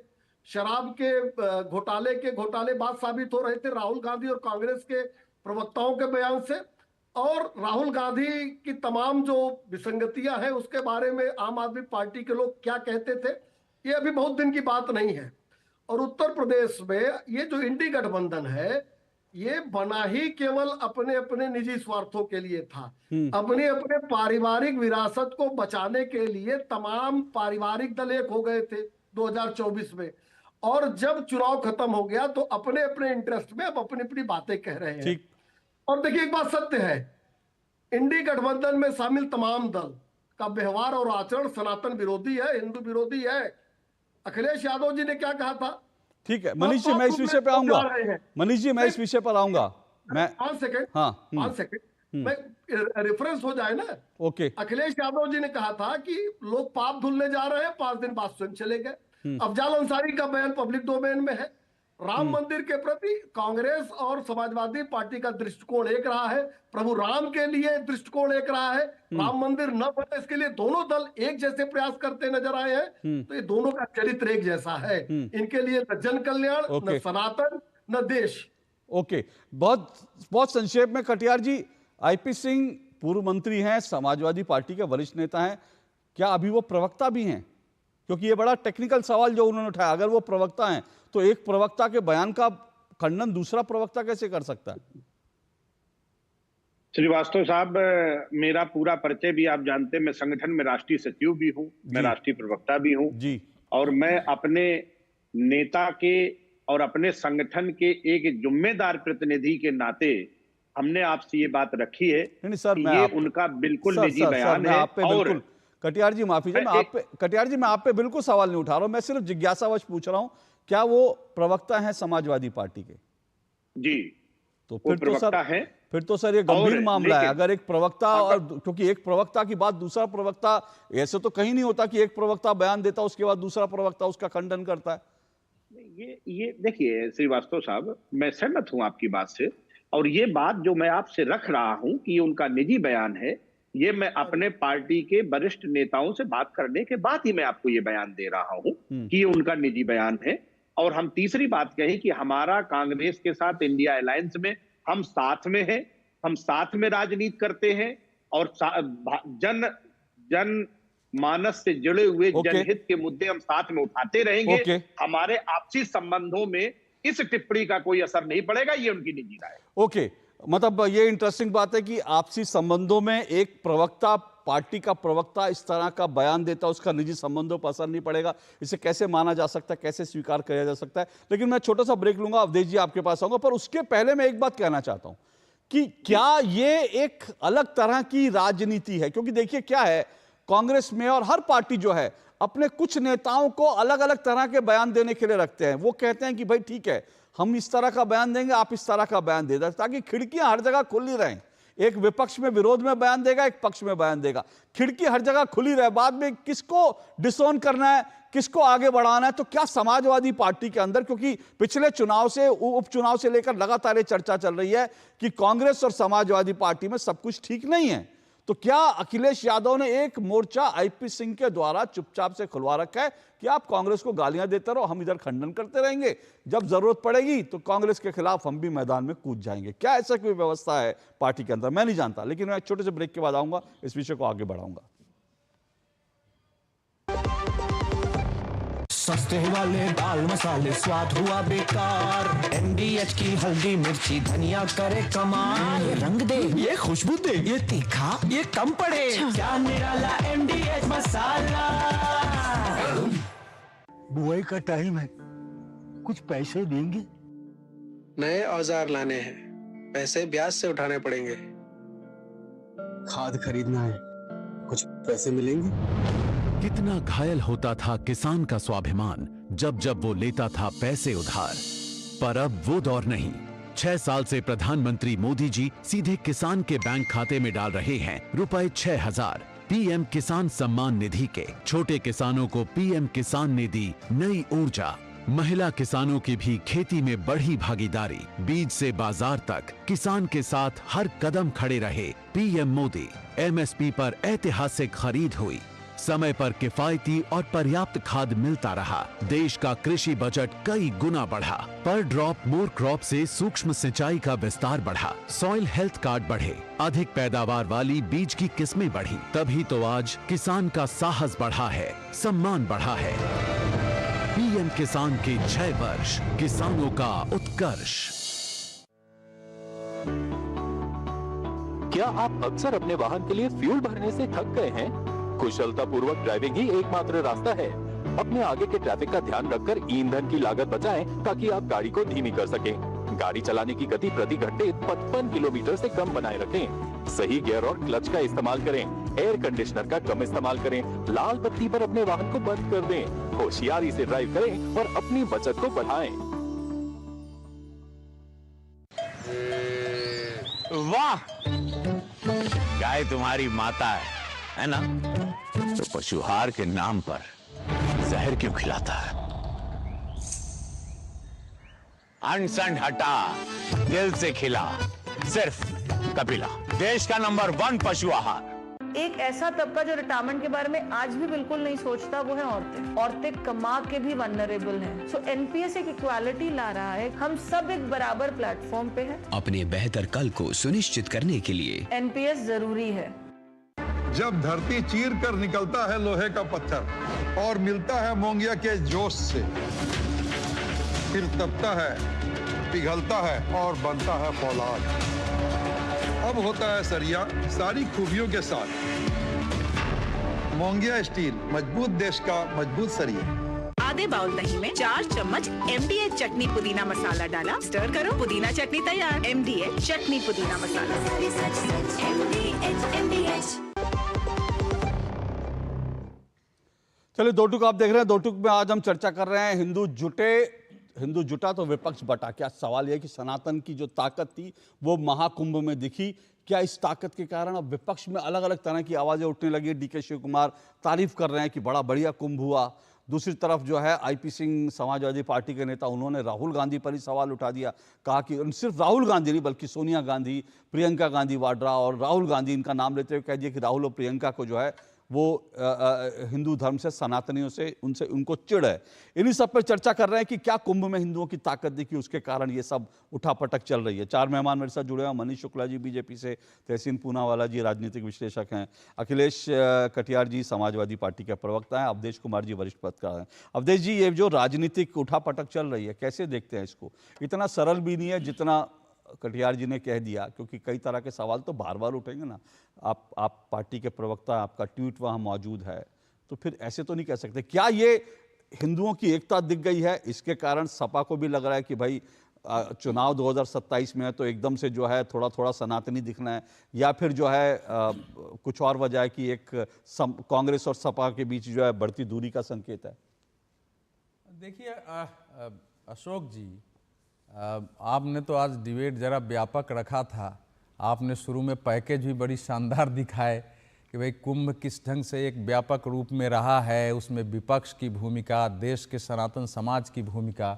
शराब के घोटालेबाज साबित हो रहे थे राहुल गांधी और कांग्रेस के प्रवक्ताओं के बयान से। और राहुल गांधी की तमाम जो विसंगतियां हैं उसके बारे में आम आदमी पार्टी के लोग क्या कहते थे, ये अभी बहुत दिन की बात नहीं है। और उत्तर प्रदेश में ये जो इंडी गठबंधन है, ये बना ही केवल अपने अपने निजी स्वार्थों के लिए था, अपने अपने पारिवारिक विरासत को बचाने के लिए। तमाम पारिवारिक दल एक हो गए थे 2024 में, और जब चुनाव खत्म हो गया तो अपने अपने इंटरेस्ट में अब अपनी अपनी बातें कह रहे हैं। और देखिए, एक बात सत्य है, इंडी गठबंधन में शामिल तमाम दल का व्यवहार और आचरण सनातन विरोधी है, हिंदू विरोधी है। अखिलेश यादव जी ने क्या कहा था? ठीक है मनीष जी, मैं इस विषय पे आऊंगा। मनीष जी, मैं इस विषय पर आऊंगा। मैं 5 सेकंड, हाँ 5 सेकंड मैं रेफरेंस हो जाए ना। ओके। अखिलेश यादव जी ने कहा था कि लोग पाप धुलने जा रहे हैं, 5 दिन बाद स्वयं चले गए। अफजाल अंसारी का बयान पब्लिक डोमेन में है। राम मंदिर के प्रति कांग्रेस और समाजवादी पार्टी का दृष्टिकोण एक रहा है, प्रभु राम के लिए दृष्टिकोण एक रहा है। राम मंदिर न बने इसके लिए दोनों दल एक जैसे प्रयास करते नजर आए हैं। तो ये दोनों का चरित्र एक जैसा है। इनके लिए न जन कल्याण, न सनातन, न देश। ओके, बहुत संक्षेप में कटियार जी, आईपी सिंह पूर्व मंत्री हैं, समाजवादी पार्टी के वरिष्ठ नेता हैं, क्या अभी वो प्रवक्ता भी हैं? क्योंकि ये बड़ा टेक्निकल सवाल जो उन्होंने उठाया। अगर वो प्रवक्ता हैं तो एक प्रवक्ता के बयान का खंडन दूसरा प्रवक्ता कैसे कर सकता है? श्रीवास्तव साहब, मेरा पूरा परिचय भी आप जानते हैं। मैं संगठन में राष्ट्रीय सचिव भी हूं, मैं राष्ट्रीय प्रवक्ता भी हूं जी। और मैं अपने नेता के और अपने संगठन के एक जिम्मेदार प्रतिनिधि के नाते हमने आपसे ये बात रखी है। नहीं सर, ये उनका बिल्कुल निजी बयान है। और कटियार जी माफी चाहिए, कटियार जी मैं आप पे बिल्कुल सवाल नहीं उठा रहा हूं, मैं सिर्फ जिज्ञासावश पूछ रहा हूं, क्या वो प्रवक्ता हैं समाजवादी पार्टी के? जी, तो फिर तो सर ये गंभीर मामला है। अगर एक प्रवक्ता और क्योंकि एक प्रवक्ता की बात दूसरा प्रवक्ता, ऐसे तो कहीं नहीं होता कि एक प्रवक्ता बयान देता उसके बाद दूसरा प्रवक्ता उसका खंडन करता है। ये देखिए श्रीवास्तव साहब, मैं सहमत हूं आपकी बात से, और ये बात जो मैं आपसे रख रहा हूं कि उनका निजी बयान है, ये मैं अपने पार्टी के वरिष्ठ नेताओं से बात करने के बाद ही मैं आपको ये बयान दे रहा हूं कि ये उनका निजी बयान है। और हम तीसरी बात कही कि हमारा कांग्रेस के साथ इंडिया अलायंस में हम साथ में हैं, हम साथ में राजनीति करते हैं और जन मानस से जुड़े हुए जनहित के मुद्दे हम साथ में उठाते रहेंगे। हमारे आपसी संबंधों में इस टिप्पणी का कोई असर नहीं पड़ेगा, ये उनकी निजी राय। ओके, मतलब ये इंटरेस्टिंग बात है कि आपसी संबंधों में एक प्रवक्ता, पार्टी का प्रवक्ता इस तरह का बयान देता है, उसका निजी संबंधों पर असर नहीं पड़ेगा। इसे कैसे माना जा सकता है, कैसे स्वीकार किया जा सकता है? लेकिन मैं छोटा सा ब्रेक लूंगा, अवधेश जी आपके पास आऊंगा, पर उसके पहले मैं एक बात कहना चाहता हूं कि क्या ये एक अलग तरह की राजनीति है? क्योंकि देखिए क्या है, कांग्रेस में और हर पार्टी जो है अपने कुछ नेताओं को अलग अलग तरह के बयान देने के लिए रखते हैं। वो कहते हैं कि भाई ठीक है, हम इस तरह का बयान देंगे, आप इस तरह का बयान दे दें, ताकि खिड़कियां हर जगह खुली रहें। एक विपक्ष में विरोध में बयान देगा, एक पक्ष में बयान देगा, खिड़की हर जगह खुली रहे। बाद में किसको डिसोन करना है, किसको आगे बढ़ाना है, तो क्या समाजवादी पार्टी के अंदर, क्योंकि पिछले चुनाव से, उपचुनाव से लेकर लगातार ये चर्चा चल रही है कि कांग्रेस और समाजवादी पार्टी में सब कुछ ठीक नहीं है, तो क्या अखिलेश यादव ने एक मोर्चा आईपी सिंह के द्वारा चुपचाप से खुलवा रखा है कि आप कांग्रेस को गालियां देते रहो, हम इधर खंडन करते रहेंगे, जब जरूरत पड़ेगी तो कांग्रेस के खिलाफ हम भी मैदान में कूद जाएंगे? क्या ऐसा कोई व्यवस्था है पार्टी के अंदर? मैं नहीं जानता, लेकिन मैं छोटे से ब्रेक के बाद आऊंगा, इस विषय को आगे बढ़ाऊंगा। सस्ते वाले दाल मसाले स्वाद हुआ बेकार, MDH की हल्दी मिर्ची धनिया करे कमाल, ये रंग दे, ये खुशबू दे, ये तीखा, ये कम पड़े, क्या निराला MDH मसाला। बुआई का टाइम है, कुछ पैसे देंगे? नए औजार लाने हैं, पैसे ब्याज से उठाने पड़ेंगे। खाद खरीदना है, कुछ पैसे मिलेंगे? कितना घायल होता था किसान का स्वाभिमान जब जब वो लेता था पैसे उधार। पर अब वो दौर नहीं। 6 साल से प्रधानमंत्री मोदी जी सीधे किसान के बैंक खाते में डाल रहे हैं रुपए 6,000 पीएम किसान सम्मान निधि के। छोटे किसानों को पीएम किसान ने दी नई ऊर्जा। महिला किसानों की भी खेती में बढ़ी भागीदारी। बीज से बाजार तक किसान के साथ हर कदम खड़े रहे पीएम मोदी। MSP पर ऐतिहासिक खरीद हुई। समय पर किफायती और पर्याप्त खाद मिलता रहा। देश का कृषि बजट कई गुना बढ़ा। पर ड्रॉप मोर क्रॉप से सूक्ष्म सिंचाई का विस्तार बढ़ा। सॉइल हेल्थ कार्ड बढ़े। अधिक पैदावार वाली बीज की किस्में बढ़ी। तभी तो आज किसान का साहस बढ़ा है, सम्मान बढ़ा है। पीएम किसान के 6 वर्ष, किसानों का उत्कर्ष। क्या आप अक्सर अपने वाहन के लिए फ्यूल भरने से थक गए हैं? कुशलतापूर्वक ड्राइविंग ही एकमात्र रास्ता है। अपने आगे के ट्रैफिक का ध्यान रखकर ईंधन की लागत बचाएं ताकि आप गाड़ी को धीमी कर सकें। गाड़ी चलाने की गति प्रति घंटे 55 किलोमीटर से कम बनाए रखें। सही गियर और क्लच का इस्तेमाल करें, एयर कंडीशनर का कम इस्तेमाल करें, लाल बत्ती पर अपने वाहन को बंद कर दें, होशियारी से ड्राइव करें और अपनी बचत को बढ़ाएं। वाह, गाय तुम्हारी माता है ना? तो पशुहार के नाम पर जहर क्यों खिलाता है? अनसन हटा, दिल से खिला, सिर्फ कपिला, देश का नंबर 1 पशु आहार। एक ऐसा तबका जो रिटायरमेंट के बारे में आज भी बिल्कुल नहीं सोचता, वो है औरतें। औरतें कमा के भी वल्नरेबल हैं। सो एनपीएस एक इक्वालिटी ला रहा है, हम सब एक बराबर प्लेटफॉर्म पे हैं। अपने बेहतर कल को सुनिश्चित करने के लिए एनपीएस जरूरी है। जब धरती चीर कर निकलता है लोहे का पत्थर और मिलता है मोंगिया के जोश से, फिर तपता है, पिघलता है और बनता है फौलाद। अब होता है सरिया सारी खूबियों के साथ। मोंगिया स्टील, मजबूत देश का मजबूत सरिया। आधे बाउल दही में 4 चम्मच एमडीएच चटनी पुदीना मसाला डाला, स्टर करो, पुदीना चटनी तैयार। एमडीएच चटनी पुदीना मसाला। चलिए, दो टूक आप देख रहे हैं। दो टूक में आज हम चर्चा कर रहे हैं हिंदू जुटा तो विपक्ष बटा। क्या सवाल यह कि सनातन की जो ताकत थी वो महाकुंभ में दिखी? क्या इस ताकत के कारण अब विपक्ष में अलग अलग तरह की आवाजें उठने लगी? डीके शिव कुमार तारीफ कर रहे हैं कि बड़ा बढ़िया कुंभ हुआ। दूसरी तरफ जो है आईपी सिंह समाजवादी पार्टी के नेता, उन्होंने राहुल गांधी पर ही सवाल उठा दिया। कहा कि सिर्फ राहुल गांधी नहीं बल्कि सोनिया गांधी, प्रियंका गांधी वाड्रा और राहुल गांधी, इनका नाम लेते हुए कह दिया कि राहुल और प्रियंका को जो है वो हिंदू धर्म से, सनातनियों से, उनको चिढ़ है। इन्हीं सब पर चर्चा कर रहे हैं कि क्या कुंभ में हिंदुओं की ताकत दिखी, उसके कारण ये सब उठापटक चल रही है। 4 मेहमान मेरे साथ जुड़े हैं। मनीष शुक्ला जी बीजेपी से, तहसीन पूनावाला जी राजनीतिक विश्लेषक हैं, अखिलेश कटियार जी समाजवादी पार्टी के प्रवक्ता हैं, अवधेश कुमार जी वरिष्ठ पत्रकार हैं। अवधेश जी, ये जो राजनीतिक उठापटक चल रही है, कैसे देखते हैं इसको? इतना सरल भी नहीं है जितना कटियार जी ने कह दिया, क्योंकि कई तरह के सवाल तो बार बार उठेंगे ना। आप पार्टी के प्रवक्ता, आपका ट्वीट वहाँ मौजूद है, तो फिर ऐसे तो नहीं कह सकते। क्या ये हिंदुओं की एकता दिख गई है? इसके कारण सपा को भी लग रहा है कि भाई चुनाव 2027 में है तो एकदम से जो है थोड़ा थोड़ा सनातनी दिखना है, या फिर जो है कुछ और वजह है कि एक कांग्रेस और सपा के बीच जो है बढ़ती दूरी का संकेत है? देखिए अशोक जी, आपने तो आज डिबेट जरा व्यापक रखा था। आपने शुरू में पैकेज भी बड़ी शानदार दिखाए कि भाई कुंभ किस ढंग से एक व्यापक रूप में रहा है, उसमें विपक्ष की भूमिका, देश के सनातन समाज की भूमिका।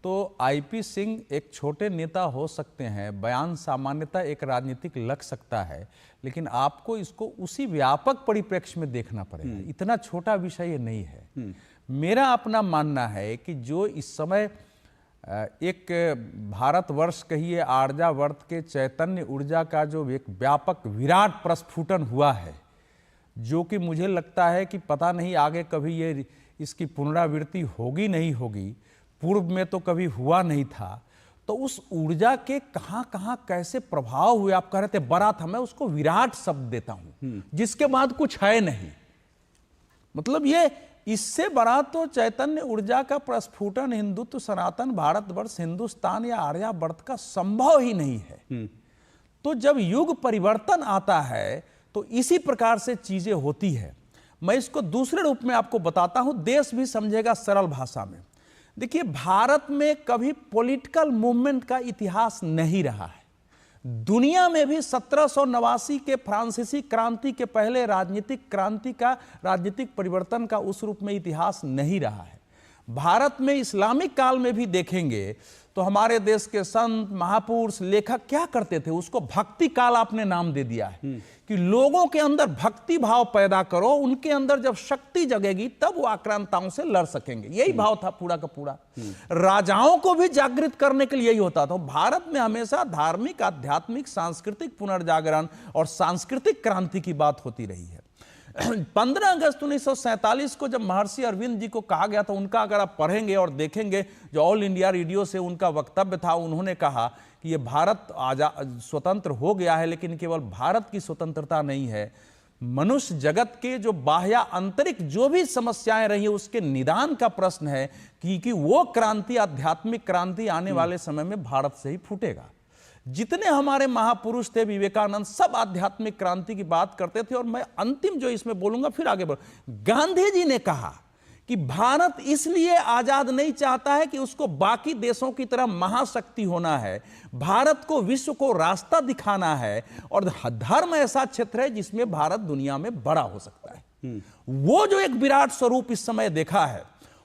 तो आईपी सिंह एक छोटे नेता हो सकते हैं, बयान सामान्यतः एक राजनीतिक लग सकता है, लेकिन आपको इसको उसी व्यापक परिप्रेक्ष्य में देखना पड़ेगा। इतना छोटा विषय ये नहीं है। मेरा अपना मानना है कि जो इस समय एक भारतवर्ष कहिए आर्यावर्त के चैतन्य ऊर्जा का जो एक व्यापक विराट प्रस्फुटन हुआ है, जो कि मुझे लगता है कि पता नहीं आगे कभी ये इसकी पुनरावृत्ति होगी नहीं होगी, पूर्व में तो कभी हुआ नहीं था। तो उस ऊर्जा के कहाँ कहाँ कैसे प्रभाव हुए, आप कह रहे थे बड़ा था, मैं उसको विराट शब्द देता हूं, जिसके बाद कुछ है नहीं। मतलब ये इससे बड़ा तो चैतन्य ऊर्जा का प्रस्फुटन हिंदुत्व, सनातन भारतवर्ष, हिंदुस्तान या आर्यावर्त का संभव ही नहीं है। तो जब युग परिवर्तन आता है तो इसी प्रकार से चीजें होती है। मैं इसको दूसरे रूप में आपको बताता हूं, देश भी समझेगा सरल भाषा में। देखिए, भारत में कभी पॉलिटिकल मूवमेंट का इतिहास नहीं रहा है। दुनिया में भी 1789 के फ्रांसीसी क्रांति के पहले राजनीतिक क्रांति का, राजनीतिक परिवर्तन का उस रूप में इतिहास नहीं रहा है। भारत में इस्लामिक काल में भी देखेंगे तो हमारे देश के संत, महापुरुष, लेखक क्या करते थे, उसको भक्ति काल आपने नाम दे दिया है कि लोगों के अंदर भक्ति भाव पैदा करो, उनके अंदर जब शक्ति जगेगी तब वो आक्रांताओं से लड़ सकेंगे। यही भाव था पूरा का पूरा। राजाओं को भी जागृत करने के लिए यही होता था। भारत में हमेशा धार्मिक, आध्यात्मिक, सांस्कृतिक पुनर्जागरण और सांस्कृतिक क्रांति की बात होती रही है। 15 अगस्त 1947 को जब महर्षि अरविंद जी को कहा गया था, उनका अगर आप पढ़ेंगे और देखेंगे, जो ऑल इंडिया रेडियो से उनका वक्तव्य था, उन्होंने कहा कि ये भारत स्वतंत्र हो गया है, लेकिन केवल भारत की स्वतंत्रता नहीं है, मनुष्य जगत के जो बाह्य आंतरिक जो भी समस्याएं रही है उसके निदान का प्रश्न है कि वो क्रांति, आध्यात्मिक क्रांति आने वाले समय में भारत से ही फूटेगा। जितने हमारे महापुरुष थे, विवेकानंद, सब आध्यात्मिक क्रांति की बात करते थे। और मैं अंतिम जो इसमें बोलूंगा, फिर आगे बढ़, गांधी जी ने कहा कि भारत इसलिए आजाद नहीं चाहता है कि उसको बाकी देशों की तरह महाशक्ति होना है, भारत को विश्व को रास्ता दिखाना है, और धर्म ऐसा क्षेत्र है जिसमें भारत दुनिया में बड़ा हो सकता है। वो जो एक विराट स्वरूप इस समय देखा है,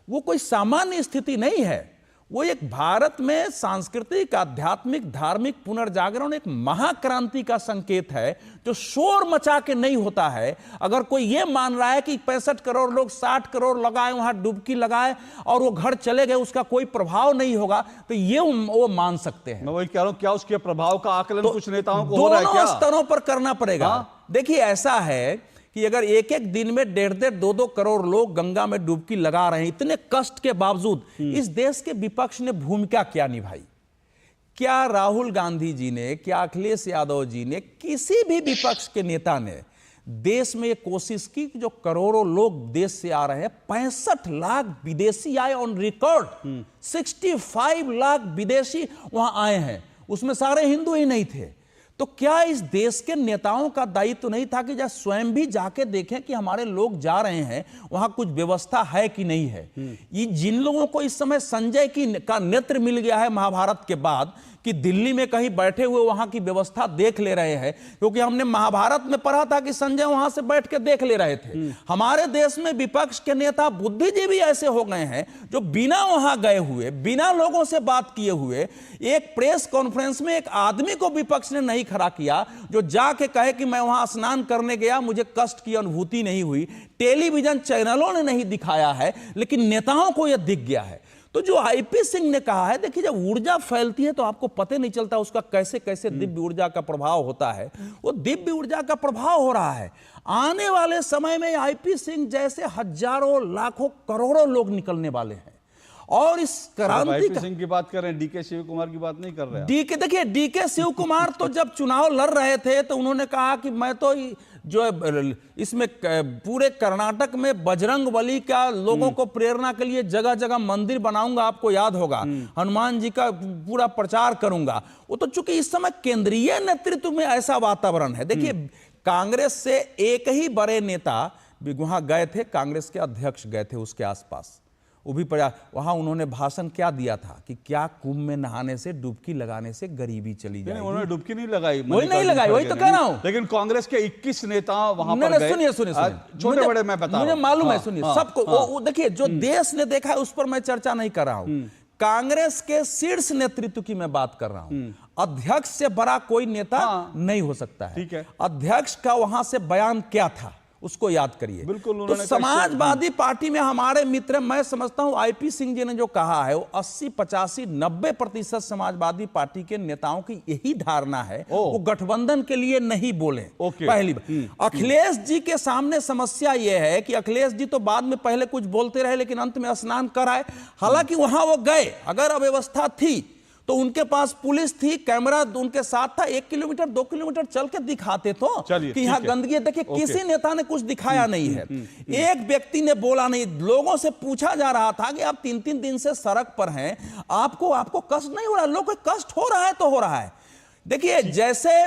वो कोई सामान्य स्थिति नहीं है। वो एक भारत में सांस्कृतिक, आध्यात्मिक, धार्मिक पुनर्जागरण, एक महाक्रांति का संकेत है, जो शोर मचा के नहीं होता है। अगर कोई ये मान रहा है कि 65 करोड़ लोग 60 करोड़ लगाए, वहां डुबकी लगाए और वो घर चले गए, उसका कोई प्रभाव नहीं होगा, तो ये वो मान सकते हैं। मैं वही कह रहा हूं, क्या उसके प्रभाव का आकलन कुछ नेताओं को हो दोनों रहा है क्या? स्तरों पर करना पड़ेगा। देखिए, ऐसा है कि अगर एक एक दिन में 1.5 2 करोड़ लोग गंगा में डुबकी लगा रहे हैं, इतने कष्ट के बावजूद इस देश के विपक्ष ने भूमिका क्या निभाई? क्या राहुल गांधी जी ने, क्या अखिलेश यादव जी ने, किसी भी विपक्ष के नेता ने देश में एक कोशिश की कि जो करोड़ों लोग देश से आ रहे हैं, 65 लाख विदेशी आए ऑन रिकॉर्ड, 65 लाख विदेशी वहां आए हैं, उसमें सारे हिंदू ही नहीं थे। तो क्या इस देश के नेताओं का दायित्व नहीं था कि स्वयं भी जाके देखें कि हमारे लोग जा रहे हैं, वहां कुछ व्यवस्था है कि नहीं है? ये जिन लोगों को इस समय संजय का नेत्र मिल गया है महाभारत के बाद, कि दिल्ली में कहीं बैठे हुए वहां की व्यवस्था देख ले रहे हैं, क्योंकि हमने महाभारत में पढ़ा था कि संजय वहां से बैठ के देख ले रहे थे। हमारे देश में विपक्ष के नेता, बुद्धिजीवी ऐसे हो गए हैं जो बिना वहां गए हुए, बिना लोगों से बात किए हुए, एक प्रेस कॉन्फ्रेंस में एक आदमी को विपक्ष ने नहीं खड़ा किया जो जाके कहे कि मैं वहां स्नान करने गया, मुझे कष्ट की अनुभूति नहीं हुई। टेलीविजन चैनलों ने नहीं दिखाया है, लेकिन नेताओं को यह दिख गया है। तो जो आईपी सिंह ने कहा है, देखिए, जब ऊर्जा फैलती है तो आपको पता नहीं चलता उसका कैसे कैसे दिव्य ऊर्जा का प्रभाव होता है। वो दिव्य ऊर्जा का प्रभाव हो रहा है। आने वाले समय में आईपी सिंह जैसे हजारों, लाखों, करोड़ों लोग निकलने वाले हैं। और इस क्रांति आईपी सिंह की बात कर रहे हैं, डीके शिव कुमार की बात नहीं कर रहे हैं। देखिए, डीके शिव कुमार तो जब चुनाव लड़ रहे थे तो उन्होंने कहा कि मैं तो जो इसमें पूरे कर्नाटक में बजरंगबली का लोगों को प्रेरणा के लिए जगह जगह मंदिर बनाऊंगा, आपको याद होगा, हनुमान जी का पूरा प्रचार करूंगा। वो तो चूंकि इस समय केंद्रीय नेतृत्व में ऐसा वातावरण है। देखिए, कांग्रेस से एक ही बड़े नेता वहां गए थे, कांग्रेस के अध्यक्ष गए थे उसके आसपास, वो भी पड़ा वहां। उन्होंने भाषण क्या दिया था कि क्या कुंभ में नहाने से, डुबकी लगाने से गरीबी चली जाएगी? उन्होंने डुबकी नहीं लगाई, वही नहीं लगाई, वही तो कह रहा हूं। लेकिन कांग्रेस के 21 नेता वहां पर गए। सुनिए, छोटे बड़े मैं बता रहा हूं, मुझे मालूम है, सुनिए सबको। देखिए, जो देश ने देखा है उस पर मैं चर्चा नहीं कर रहा हूं। कांग्रेस के शीर्ष नेतृत्व की मैं बात कर रहा हूं। अध्यक्ष से बड़ा कोई नेता नहीं हो सकता है। ठीक है, अध्यक्ष का वहां से बयान क्या था उसको याद करिए। बिल्कुल। तो समाजवादी पार्टी में हमारे मित्र, मैं समझता हूं आईपी सिंह जी ने जो कहा है वो 80, 85, 90% समाजवादी पार्टी के नेताओं की यही धारणा है। वो गठबंधन के लिए नहीं बोले। पहली बात, अखिलेश जी के सामने समस्या यह है कि अखिलेश जी तो बाद में पहले कुछ बोलते रहे, लेकिन अंत में स्नान कराए। हालांकि वहां वो गए, अगर अव्यवस्था थी तो उनके पास पुलिस थी, कैमरा उनके साथ था, 1 किलोमीटर 2 किलोमीटर चल के दिखाते तो कि यहाँ गंदगी है। देखिए, किसी नेता ने कुछ दिखाया नहीं है। एक व्यक्ति ने बोला नहीं। लोगों से पूछा जा रहा था कि आप 3-3 दिन से सड़क पर हैं, आपको कष्ट नहीं हो रहा? लोगों को कष्ट हो रहा है तो हो रहा है। देखिए, जैसे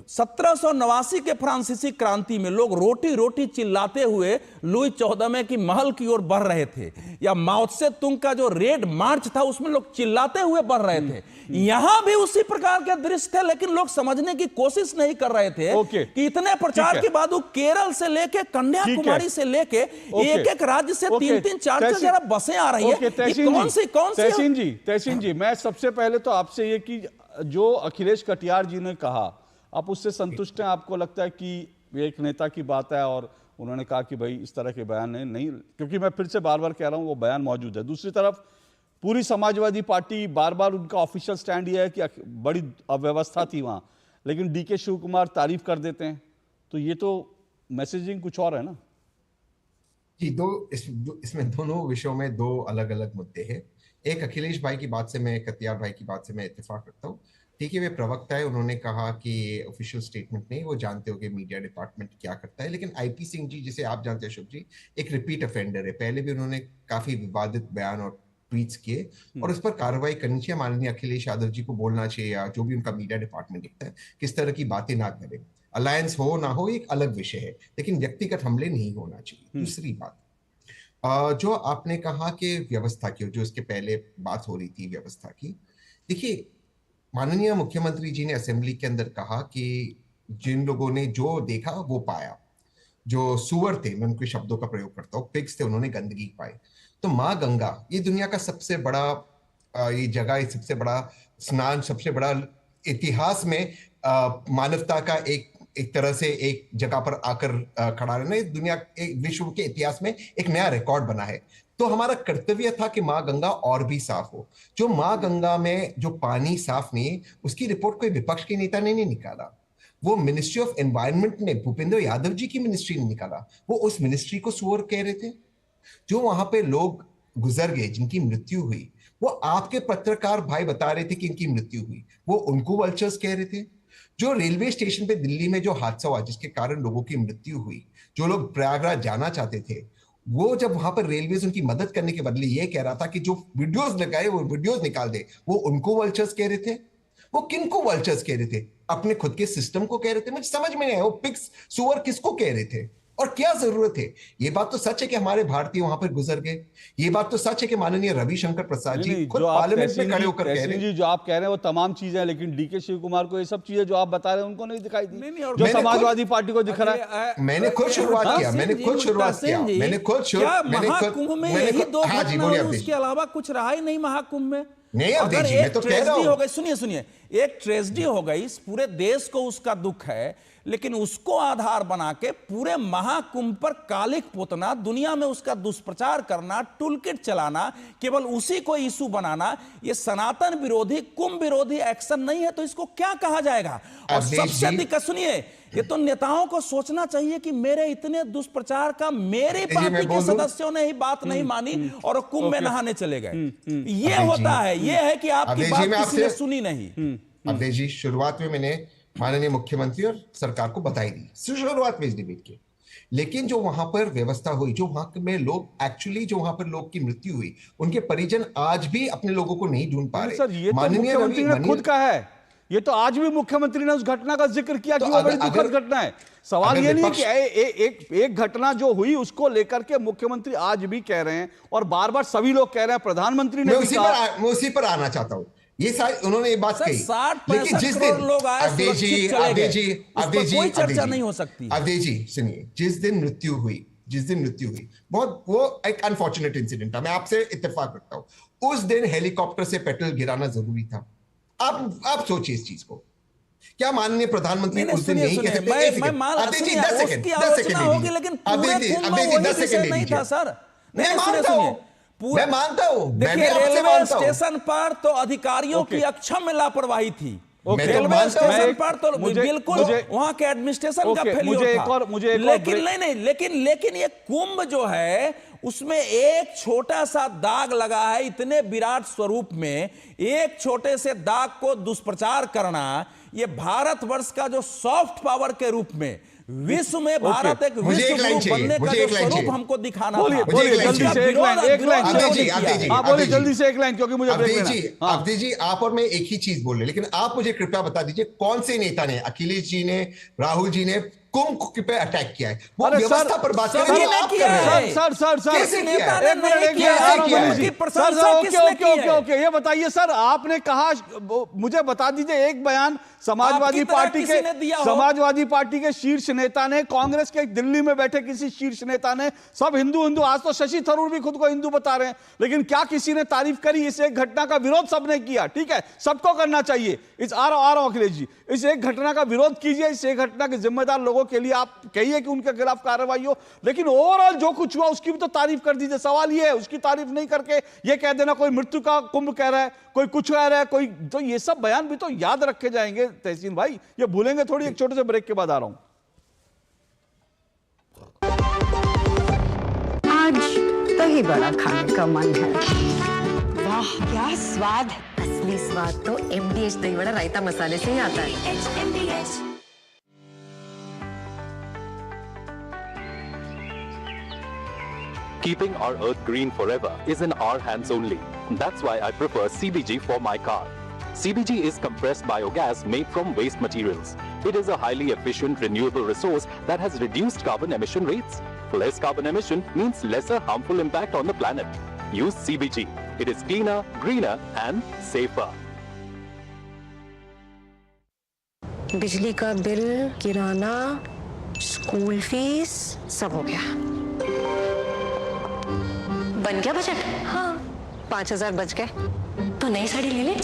1789 के फ्रांसीसी क्रांति में लोग रोटी रोटी चिल्लाते हुए लुई 14वें की महल की ओर बढ़ रहे थे, या माओ त्से तुंग का जो रेड मार्च था उसमें लोग चिल्लाते हुए बढ़ रहे थे। यहां भी उसी प्रकार के दृश्य थे, लेकिन लोग समझने की कोशिश नहीं कर रहे थे कि इतने प्रचार के बाद केरल से लेके कन्याकुमारी से लेके एक राज्य से 3-3, 4-4 बसें आ रही है। कौन सी तहसीन जी, मैं सबसे पहले तो आपसे ये कि जो अखिलेश कटियार जी ने कहा, आप उससे संतुष्ट हैं? आपको लगता है कि एक नेता की बात है और उन्होंने कहा कि भाई इस तरह के बयान नहीं, क्योंकि मैं फिर से बार बार कह रहा हूं वो बयान मौजूद है। दूसरी तरफ पूरी समाजवादी पार्टी बार बार उनका ऑफिशियल स्टैंड यह है कि बड़ी अव्यवस्था थी वहां, लेकिन डीके शिव कुमार तारीफ कर देते हैं। तो ये तो मैसेजिंग कुछ और है ना जी। इसमें दोनों विषयों में 2 अलग अलग मुद्दे हैं। एक, अखिलेश भाई की बात से, मैं कटियार भाई की बात से मैं इत्तेफाक रखता हूँ। ठीक है, वे प्रवक्ता है, उन्होंने कहा कि ऑफिशियल स्टेटमेंट नहीं, वो जानते हो कि मीडिया डिपार्टमेंट क्या करता है। लेकिन आईपी सिंह जी, जिसे आप जानते हैं शुभ जी, एक रिपीट ऑफेंडर है। पहले भी उन्होंने काफी विवादित बयान और ट्वीट्स किए और उस पर कार्रवाई करनी चाहिए। माननीय अखिलेश यादव जी को बोलना चाहिए, या जो भी उनका मीडिया डिपार्टमेंट देखता है, किस तरह की बातें ना करें। अलायंस हो ना हो एक अलग विषय है, लेकिन व्यक्तिगत हमले नहीं होना चाहिए। दूसरी बात, जो आपने कहा कि व्यवस्था की, जो इसके पहले बात हो रही थी व्यवस्था की, देखिए माननीय मुख्यमंत्री जी ने असेंबली के अंदर कहा कि जिन लोगों ने जो देखा वो पाया। जो सुअर थे, मैं उनके शब्दों का प्रयोग करता हूँ, पिग्स थे, उन्होंने गंदगी पाई। तो माँ गंगा ये दुनिया का सबसे बड़ा ये जगह, सबसे बड़ा स्नान, सबसे बड़ा इतिहास में मानवता का एक तरह से एक जगह पर आकर खड़ा रहना, दुनिया एक विश्व के इतिहास में एक नया रिकॉर्ड बना है। तो हमारा कर्तव्य था कि माँ गंगा और भी साफ हो। जो माँ गंगा में जो पानी साफ नहीं, उसकी रिपोर्ट कोई विपक्ष के नेता ने नहीं निकाला, वो मिनिस्ट्री ऑफ एनवायरनमेंट ने, भूपेंद्र यादव जी की मिनिस्ट्री ने निकाला। वो उस मिनिस्ट्री को सुअर कह रहे थे। जो वहां पे लोग गुजर गए, जिनकी मृत्यु हुई, वो आपके पत्रकार भाई बता रहे थे कि इनकी मृत्यु हुई, वो उनको वल्चर्स कह रहे थे। जो रेलवे स्टेशन पे दिल्ली में जो हादसा हुआ, जिसके कारण लोगों की मृत्यु हुई, जो लोग प्रयागराज जाना चाहते थे, वो जब वहां पर रेलवेज उनकी मदद करने के बदले ये कह रहा था कि जो वीडियोस लगाए वो वीडियोस निकाल दे, वो उनको वल्चर्स कह रहे थे। वो किनको वल्चर्स कह रहे थे? अपने खुद के सिस्टम को कह रहे थे? मुझे समझ में नहीं आया वो पिग्स सुअर किसको कह रहे थे और क्या जरूरत है? ये बात तो सच है कि हमारे भारतीय वहां पर गुजर गए। ये बात तो सच है कि माननीय रविशंकर प्रसाद जी खुद पार्लियामेंट में खड़े होकर कह रहे हैं। जो आप कह रहे हैं वो तमाम चीजें, लेकिन डीके शिव कुमार को ये सब चीजें जो आप बता रहे हैं उनको नहीं दिखाई दी, जो समाजवादी पार्टी को दिख रहा है। मैंने खुद शुरुआत किया, मैंने खुद शुरुआत किया, मैंने खुद महाकुंभ में यही दो घटना हुई, उसके अलावा कुछ रहा ही नहीं महाकुंभ में। नहीं, अगर एक ट्रेजेडी हो गई, सुनिए, एक ट्रेजेडी हो गई, पूरे देश को उसका दुख है, लेकिन उसको आधार बना के पूरे महाकुंभ पर कालिक पोतना, दुनिया में उसका दुष्प्रचार करना, टूलकिट चलाना, केवल उसी को इशू बनाना, ये सनातन विरोधी, कुंभ विरोधी एक्शन नहीं है तो इसको क्या कहा जाएगा? और सबसे अधिक सुनिए, ये तो नेताओं को सोचना चाहिए कि मेरे इतने दुष्प्रचार का मेरे पार्टी के सदस्यों ने ही बात नहीं मानी और कुंभ में नहाने चले गए। ये होता है, ये है कि आपकी बात किसी ने सुनी नहीं। अवधेश जी, शुरुआत में मैंने माननीय मुख्यमंत्री और सरकार को बताई दी, शुरुआत में इस डिबेट के, लेकिन जो वहां पर व्यवस्था हुई, जो वहां में लोग एक्चुअली, जो वहां पर लोग की मृत्यु हुई, उनके परिजन आज भी अपने लोगों को नहीं ढूंढ पा रहे। सर, ये तो मुख्यमंत्री ने खुद कहा है, ये तो आज भी मुख्यमंत्री ने उस घटना का जिक्र किया कि वो बड़ी दुखद घटना है। सवाल ये नहीं है कि एक घटना जो हुई उसको लेकर के मुख्यमंत्री आज भी कह रहे हैं और बार बार सभी लोग कह रहे हैं, प्रधानमंत्री ने मैं उसी पर आना चाहता हूं। ये उन्होंने ये बात कही, लेकिन जिस दिन लोग आए, अवधेश जी कोई चर्चा नहीं हो सकती। अवधेश जी सुनिए, जिस दिन मृत्यु हुई, बहुत वो एक अनफॉर्चुनेट इंसिडेंट था, मैं आपसे इत्तेफाक रखता हूं। उस दिन हेलीकॉप्टर से पेट्रोल गिराना जरूरी था। आप सोचिए इस चीज को, क्या माननीय प्रधानमंत्री उस दिन नहीं कह सकते? अवधेश जी 10 सेकंड नहीं था सर, मैं मानता हूं, देखिए रेलवे स्टेशन पर तो अधिकारियों की अक्षम लापरवाही थी। रेलवे स्टेशन पर तो बिल्कुल वहां के एडमिनिस्ट्रेशन का फेलियर था। लेकिन ये कुंभ जो है उसमें एक छोटा सा दाग लगा है, इतने विराट स्वरूप में एक छोटे से दाग को दुष्प्रचार करना, ये भारतवर्ष का जो सॉफ्ट पावर के रूप में विश्व में भारत एक विश्व गुरु बनने का जो स्वरूप हमको दिखाना था। जल्दी से एक लाइन, क्योंकि मुझे अवधेश जी आप और मैं एक ही चीज बोल रहे, लेकिन आप मुझे कृपया बता दीजिए कौन से नेता ने, अखिलेश जी ने, राहुल जी ने कुंभ पे अटैक किया है? वो व्यवस्था पर बात कर रहे हैं। सर, ये बताइए सर, आपने कहा, मुझे बता दीजिए एक बयान समाजवादी पार्टी के शीर्ष नेता ने, कांग्रेस के दिल्ली में बैठे किसी शीर्ष नेता ने, सब हिंदू, आज तो शशि थरूर भी खुद को हिंदू बता रहे हैं, लेकिन क्या किसी ने तारीफ करी? इस एक घटना का विरोध सबने किया, ठीक है, सबको करना चाहिए। आ रहा हूं अखिलेश जी, इस एक घटना का विरोध कीजिए, इस एक घटना के जिम्मेदार लोगों के लिए आप कहिए कि उनके खिलाफ कार्रवाई हो, लेकिन ओवरऑल जो कुछ हुआ उसकी भी तो तारीफ कर दीजिए। सवाल ये है, उसकी तारीफ नहीं करके ये कह देना कोई मृत्यु का कुंभ कह रहा है, कोई कुछ कह रहा है, कोई, तो ये सब बयान भी तो याद रखे जाएंगे तहसीन भाई, ये भूलेंगे थोड़ी। एक छोटे से ब्रेक के बाद आ रहा हूं। आज दही बड़ा खाने का मन है। वाह क्या स्वाद! असली स्वाद तो MDH दही बड़ा रायता मसाले से ही आता है। Keeping our earth green forever is in our hands only. That's why I prefer CBG for my car. CBG is compressed biogas made from waste materials. It is a highly efficient renewable resource that has reduced carbon emission rates. Less carbon emission means lesser harmful impact on the planet. Use CBG. It is cleaner, greener and safer. बिजली का bill, किराना, school fees सब हो गया। बन गया budget? हाँ, 5,000 बच गए। तो नई साड़ी ले ले?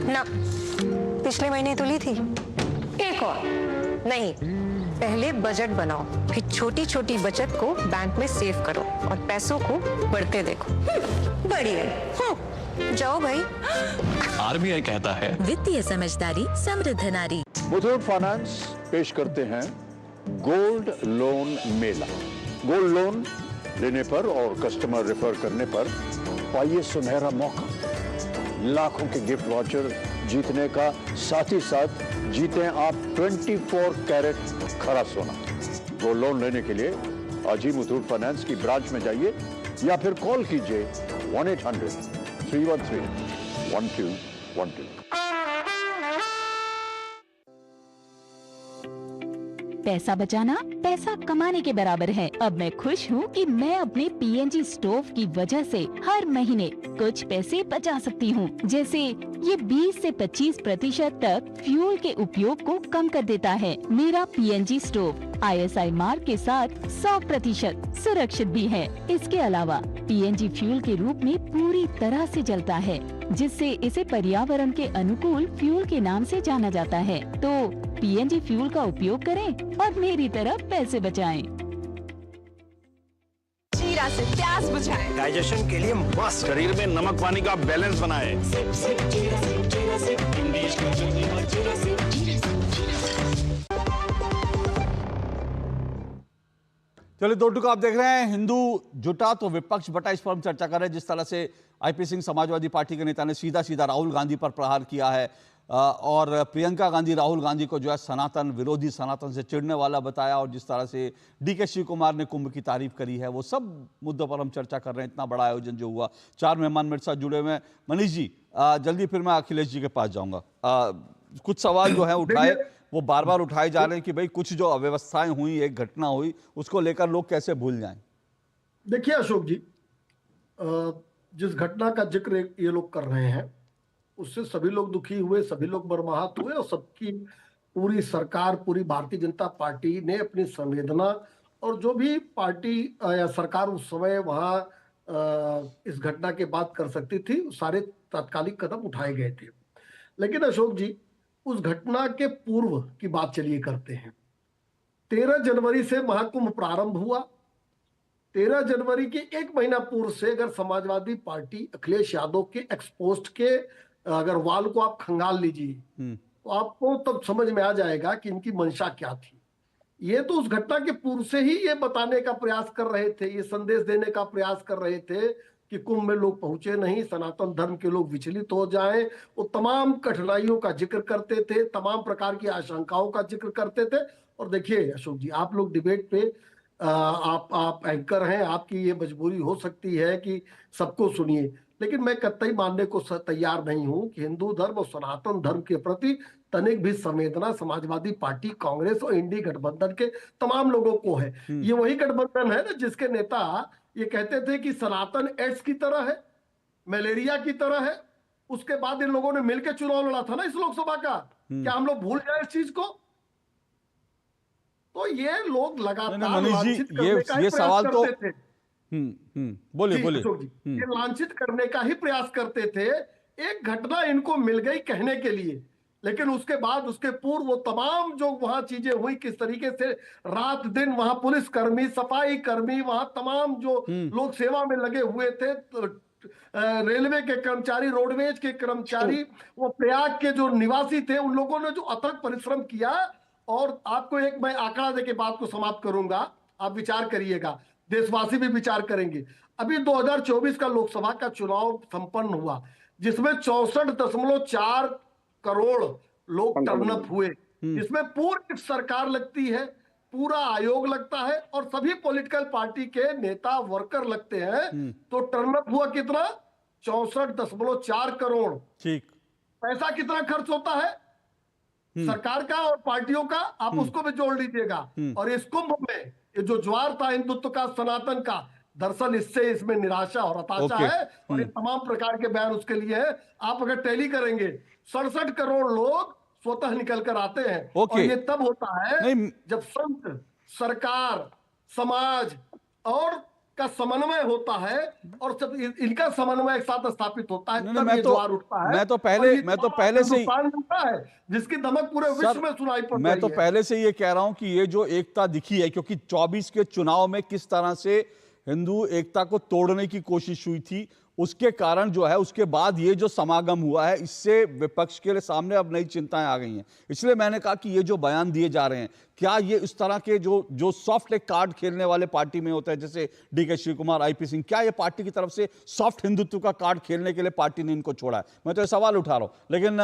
ना, पिछले महीने तो ली थी। एक और? नहीं, पहले बजट बनाओ, फिर छोटी छोटी बचत को बैंक में सेव करो और पैसों को बढ़ते देखो। बढ़िया। जाओ भाई। आरबीआई कहता है वित्तीय समझदारी समृद्ध नारी। मुथूट फाइनेंस पेश करते हैं गोल्ड लोन मेला। गोल्ड लोन लेने पर और कस्टमर रेफर करने पर पाइए सुनहरा मौका, लाखों के गिफ्ट वाउचर जीतने का, साथ ही साथ जीतें आप 24 कैरेट खरा सोना। गोल्ड लोन लेने के लिए आज ही मुथूट फाइनेंस की ब्रांच में जाइए या फिर कॉल कीजिए 1-800-313-1212। पैसा बचाना पैसा कमाने के बराबर है। अब मैं खुश हूँ कि मैं अपने पीएनजी स्टोव की वजह से हर महीने कुछ पैसे बचा सकती हूँ। जैसे ये 20 से 25% तक फ्यूल के उपयोग को कम कर देता है। मेरा पीएनजी स्टोव ISI मार्क के साथ 100% सुरक्षित भी है। इसके अलावा पीएनजी फ्यूल के रूप में पूरी तरह से जलता है, जिससे इसे पर्यावरण के अनुकूल फ्यूल के नाम से जाना जाता है। तो पीएनजी फ्यूल का उपयोग करें और मेरी तरह पैसे बचाएं। जीरा से प्यास बुझाएं। डाइजेशन के लिए मस्त, शरीर में नमक पानी का बैलेंस बनाए। चलिए, दो टुक आप देख रहे हैं। हिंदू जुटा तो विपक्ष बटा, इस पर हम चर्चा कर रहे हैं। जिस तरह से आईपी सिंह समाजवादी पार्टी के नेता ने सीधा सीधा राहुल गांधी पर प्रहार किया है और प्रियंका गांधी राहुल गांधी को जो है सनातन विरोधी, सनातन से चिढ़ने वाला बताया, और जिस तरह से डीके शिव कुमार ने कुंभ की तारीफ करी है, वो सब मुद्दों पर हम चर्चा कर रहे हैं। इतना बड़ा आयोजन जो हुआ, 4 मेहमान मेरे साथ जुड़े हुए हैं। मनीष जी, जल्दी फिर मैं अखिलेश जी के पास जाऊंगा। कुछ सवाल जो है उठाए, वो बार बार उठाए जा रहे हैं कि भाई कुछ जो अव्यवस्थाएं हुई, एक घटना हुई, उसको लेकर लोग कैसे भूल जाएं। देखिए अशोक जी, जिस घटना का जिक्र ये लोग कर रहे हैं उससे सभी लोग दुखी हुए, सभी लोग मर्माहत हुए, और सबकी पूरी सरकार, पूरी भारतीय जनता पार्टी ने अपनी संवेदना और जो भी पार्टी या सरकार उस समय वहां इस घटना के बाद कर सकती थी, सारे तात्कालिक कदम उठाए गए थे। लेकिन अशोक जी, उस घटना के पूर्व की बात चलिए करते हैं। 13 जनवरी से महाकुंभ प्रारंभ हुआ। 13 जनवरी के 1 महीना पूर्व से अगर समाजवादी पार्टी अखिलेश यादव के एक्सपोस्ट के अगर वाल को आप खंगाल लीजिए तो आपको तब समझ में आ जाएगा कि इनकी मंशा क्या थी। ये तो उस घटना के पूर्व से ही ये बताने का प्रयास कर रहे थे, ये संदेश देने का प्रयास कर रहे थे कि कुंभ में लोग पहुंचे नहीं, सनातन धर्म के लोग विचलित हो जाएं। वो तमाम कठिनाइयों का जिक्र करते थे, तमाम प्रकार की आशंकाओं का जिक्र करते थे। और देखिए अशोक जी, आप लोग डिबेट पे आप एंकर हैं, आपकी ये मजबूरी हो सकती है कि सबको सुनिए, लेकिन मैं कतई मानने को तैयार नहीं हूं कि हिंदू धर्म और सनातन धर्म के प्रति तनिक भी संवेदना समाजवादी पार्टी, कांग्रेस और इंडी गठबंधन के तमाम लोगों को है। ये वही गठबंधन है ना जिसके नेता ये कहते थे कि सनातन एड्स की तरह है, मलेरिया की तरह है। उसके बाद इन लोगों ने मिलकर चुनाव लड़ा था ना इस लोकसभा का। क्या हम लोग भूल जाए इस चीज को? तो ये लोग लगातार लांछित करने का ही प्रयास करते थे। बोलिए ये लांछित करने का ही प्रयास करते थे। एक घटना इनको मिल गई कहने के लिए, लेकिन उसके बाद, उसके पूर्व वो तमाम जो वहां चीजें हुई, किस तरीके से रात दिन वहां पुलिस कर्मी, सफाई कर्मी, वहां तमाम जो लोग सेवा में लगे हुए थे, रेलवे के कर्मचारी, रोडवेज के कर्मचारी, वो प्रयाग के जो निवासी थे, उन लोगों ने जो अथक परिश्रम किया। और आपको एक मैं आंकड़ा देके बात को समाप्त करूंगा, आप विचार करिएगा, देशवासी भी विचार करेंगे। अभी 2024 का लोकसभा का चुनाव संपन्न हुआ, जिसमें 64.4 करोड़ लोग टर्नअप हुए। इसमें पूरी सरकार लगती है, पूरा आयोग लगता है और सभी पॉलिटिकल पार्टी के नेता वर्कर लगते हैं। तो टर्नअप हुआ कितना? 64.4 करोड़। ठीक। पैसा कितना खर्च होता है सरकार का और पार्टियों का, आप उसको भी जोड़ लीजिएगा। और इस कुंभ में ये जो ज्वार था हिंदुत्व का, सनातन का, दरअसल इससे इसमें निराशा और हताशा है और ये तमाम प्रकार के बयान उसके लिए है। आप अगर टैली करेंगे 67 करोड़ लोग स्वतः निकल कर आते हैं और ये तब होता है जब संत, सरकार, समाज और का समन्वय होता है और जब इनका समन्वय एक साथ स्थापित होता है तब ये ज्वार उठता है। मैं तो पहले से ही है जिसकी दमक पूरे विश्व में सुनाई पड़ रही है। मैं तो पहले से ये कह रहा हूं कि ये जो एकता दिखी है, क्योंकि 24 के चुनाव में किस तरह से हिंदू एकता को तोड़ने की कोशिश हुई थी, उसके कारण जो है, उसके बाद ये जो समागम हुआ है, इससे विपक्ष के लिए सामने अब नई चिंताएं आ गई हैं। इसलिए मैंने कहा कि ये जो बयान दिए जा रहे हैं, क्या ये इस तरह के जो सॉफ्ट एक कार्ड खेलने वाले पार्टी में होता है, जैसे डीके शिव कुमार, आईपी सिंह, क्या ये पार्टी की तरफ से सॉफ्ट हिंदुत्व का कार्ड खेलने के लिए पार्टी ने इनको छोड़ा है? मैं तो ये सवाल उठा रहा हूं। लेकिन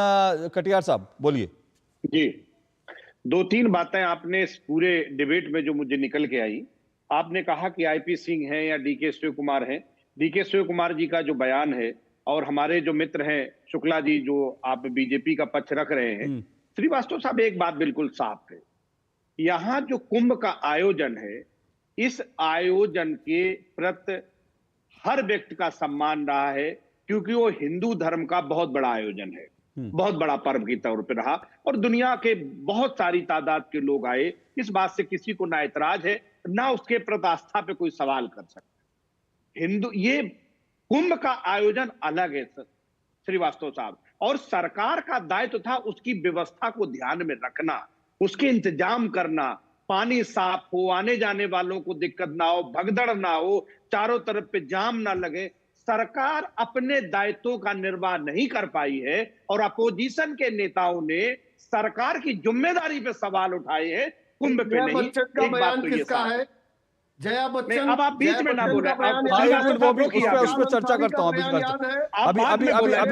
कटियार साहब बोलिए। जी, 2-3 बातें आपने इस पूरे डिबेट में जो मुझे निकल के आई, आपने कहा कि आईपी सिंह हैं या डीके शिव कुमार हैं। डीके शिव कुमार जी का जो बयान है और हमारे जो मित्र हैं शुक्ला जी, जो आप बीजेपी का पक्ष रख रहे हैं, श्रीवास्तव साहब एक बात बिल्कुल साफ है, यहाँ जो कुंभ का आयोजन है, इस आयोजन के प्रति हर व्यक्ति का सम्मान रहा है, क्योंकि वो हिंदू धर्म का बहुत बड़ा आयोजन है, बहुत बड़ा पर्व की तौर पर रहा और दुनिया के बहुत सारी तादाद के लोग आए। इस बात से किसी को ना ऐतराज है, ना उसके प्रति आस्था पे कोई सवाल कर सकता। हिंदू, ये कुंभ का आयोजन अलग है श्रीवास्तव साहब, और सरकार का दायित्व था उसकी व्यवस्था को ध्यान में रखना, उसके इंतजाम करना, पानी साफ हो, आने जाने वालों को दिक्कत ना हो, भगदड़ ना हो, चारों तरफ पे जाम ना लगे। सरकार अपने दायित्वों का निर्वाह नहीं कर पाई है और अपोजिशन के नेताओं ने सरकार की जिम्मेदारी पे सवाल उठाए हैं, कुंभ पे नहीं। एक बात तो ये है, जया बच्चन, अब आप बीच में ना बोले, उस पर चर्चा करता हूं। अभी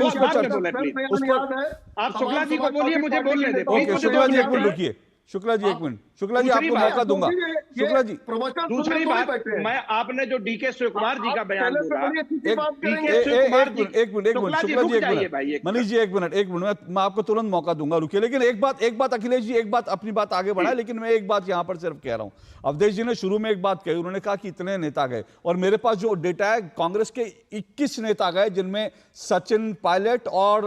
उस पर चर्चा, आप शुक्ला जी को बोलिए, मुझे बोलने दे। शुक्ला जी एक मिनट रुकिए, शुक्ला जी एक मिनट, शुक्ला जी आपको मौका दूंगा। शुक्ला जी दूसरी बात, मैं आपने जो डीके शिव कुमार जी का बयान बोला, एक मिनट शुक्ला जी एक मिनट, मनीष जी एक मिनट, मैं आपको तुरंत मौका दूंगा, रुकिए। लेकिन एक बात अखिलेश जी, एक बात अपनी बात आगे बढ़ाए, लेकिन मैं एक बात यहां पर सिर्फ कह रहा हूं। अवधेश जी ने शुरू में एक बात कही, उन्होंने कहा कि इतने नेता गए, और मेरे पास जो डेटा है, कांग्रेस के 21 नेता गए, जिनमें सचिन पायलट और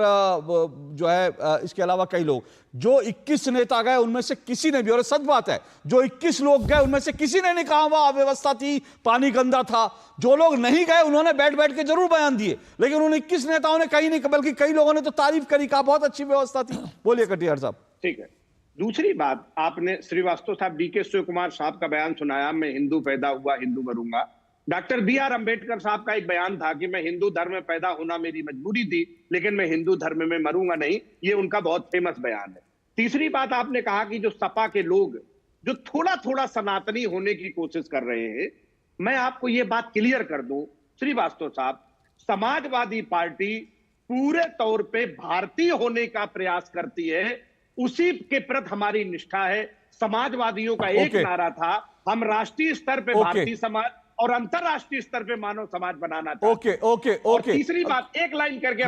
जो है इसके अलावा कई लोग। जो 21 नेता गए उनमें से किसी ने भी, और सच बात है, जो 21 लोग गए उनमें से किसी ने नहीं कहा वहां अव्यवस्था थी, पानी गंदा था। जो लोग नहीं गए उन्होंने बैठ के जरूर बयान दिए, लेकिन उन 21 नेताओं ने कहीं नहीं, बल्कि कई लोगों ने तो तारीफ करी, कहा बहुत अच्छी व्यवस्था थी। बोलिए कटियार साहब। ठीक है, दूसरी बात, आपने श्रीवास्तव साहब डीके शिव कुमार साहब का बयान सुनाया, मैं हिंदू पैदा हुआ हिंदू मरूंगा। डॉक्टर BR अम्बेडकर साहब का एक बयान था कि मैं हिंदू धर्म में पैदा होना मेरी मजबूरी थी, लेकिन मैं हिंदू धर्म में मरूंगा नहीं। ये उनका बहुत फेमस बयान है। तीसरी बात, आपने कहा कि जो सपा के लोग जो थोड़ा सनातनी होने की कोशिश कर रहे हैं, मैं आपको यह बात क्लियर कर दूं श्रीवास्तव साहब, समाजवादी पार्टी पूरे तौर पे भारतीय होने का प्रयास करती है, उसी के प्रति हमारी निष्ठा है। समाजवादियों का एक नारा था, हम राष्ट्रीय स्तर पे भारतीय समाज और अंतरराष्ट्रीय स्तर पे मानव समाज बनाना चाहते हैं। और तीसरी बात, एक लाइन करके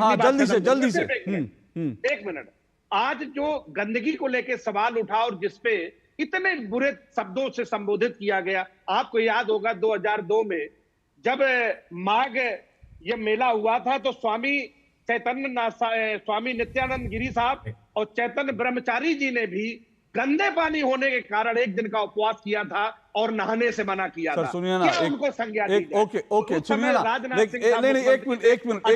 जल्दी से एक मिनट, आज जो गंदगी को लेकर सवाल उठा और जिसपे इतने बुरे शब्दों से संबोधित किया गया, आपको याद होगा 2002 में जब माघ ये मेला हुआ था, तो स्वामी नित्यानंद गिरी साहब और चैतन्य ब्रह्मचारी जी ने भी गंदे पानी होने के कारण एक दिन का उपवास किया था और नहाने से मना किया था। सुनिए ना, उनको संज्ञा दी जाए? ओके सुनिए ना, एक मिनट,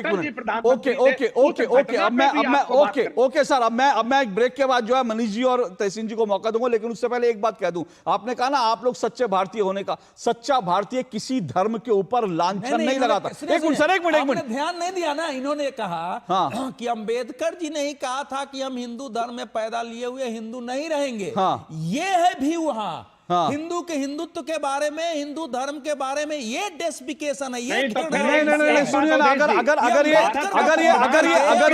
ओके सर, अब मैं एक ब्रेक के बाद जो है मनीष जी और तहसीन जी को मौका दूंगा, लेकिन उससे पहले एक बात कह दूं। आपने कहा ना आप लोग सच्चे भारतीय होने का, सच्चा भारतीय किसी धर्म के ऊपर लांछन नहीं लगाता। एक मिनट ध्यान नहीं दिया ना, इन्होंने कहा कि अंबेडकर जी ने ही कहा था कि हम हिंदू धर्म में पैदा लिए हुए हिंदू नहीं रहेंगे। ये है भी वहां हिंदू के हिंदुत्व के बारे में, हिंदू धर्म के बारे में ये डेस्पिकेशन है। ये नहीं सुनिए ना, अगर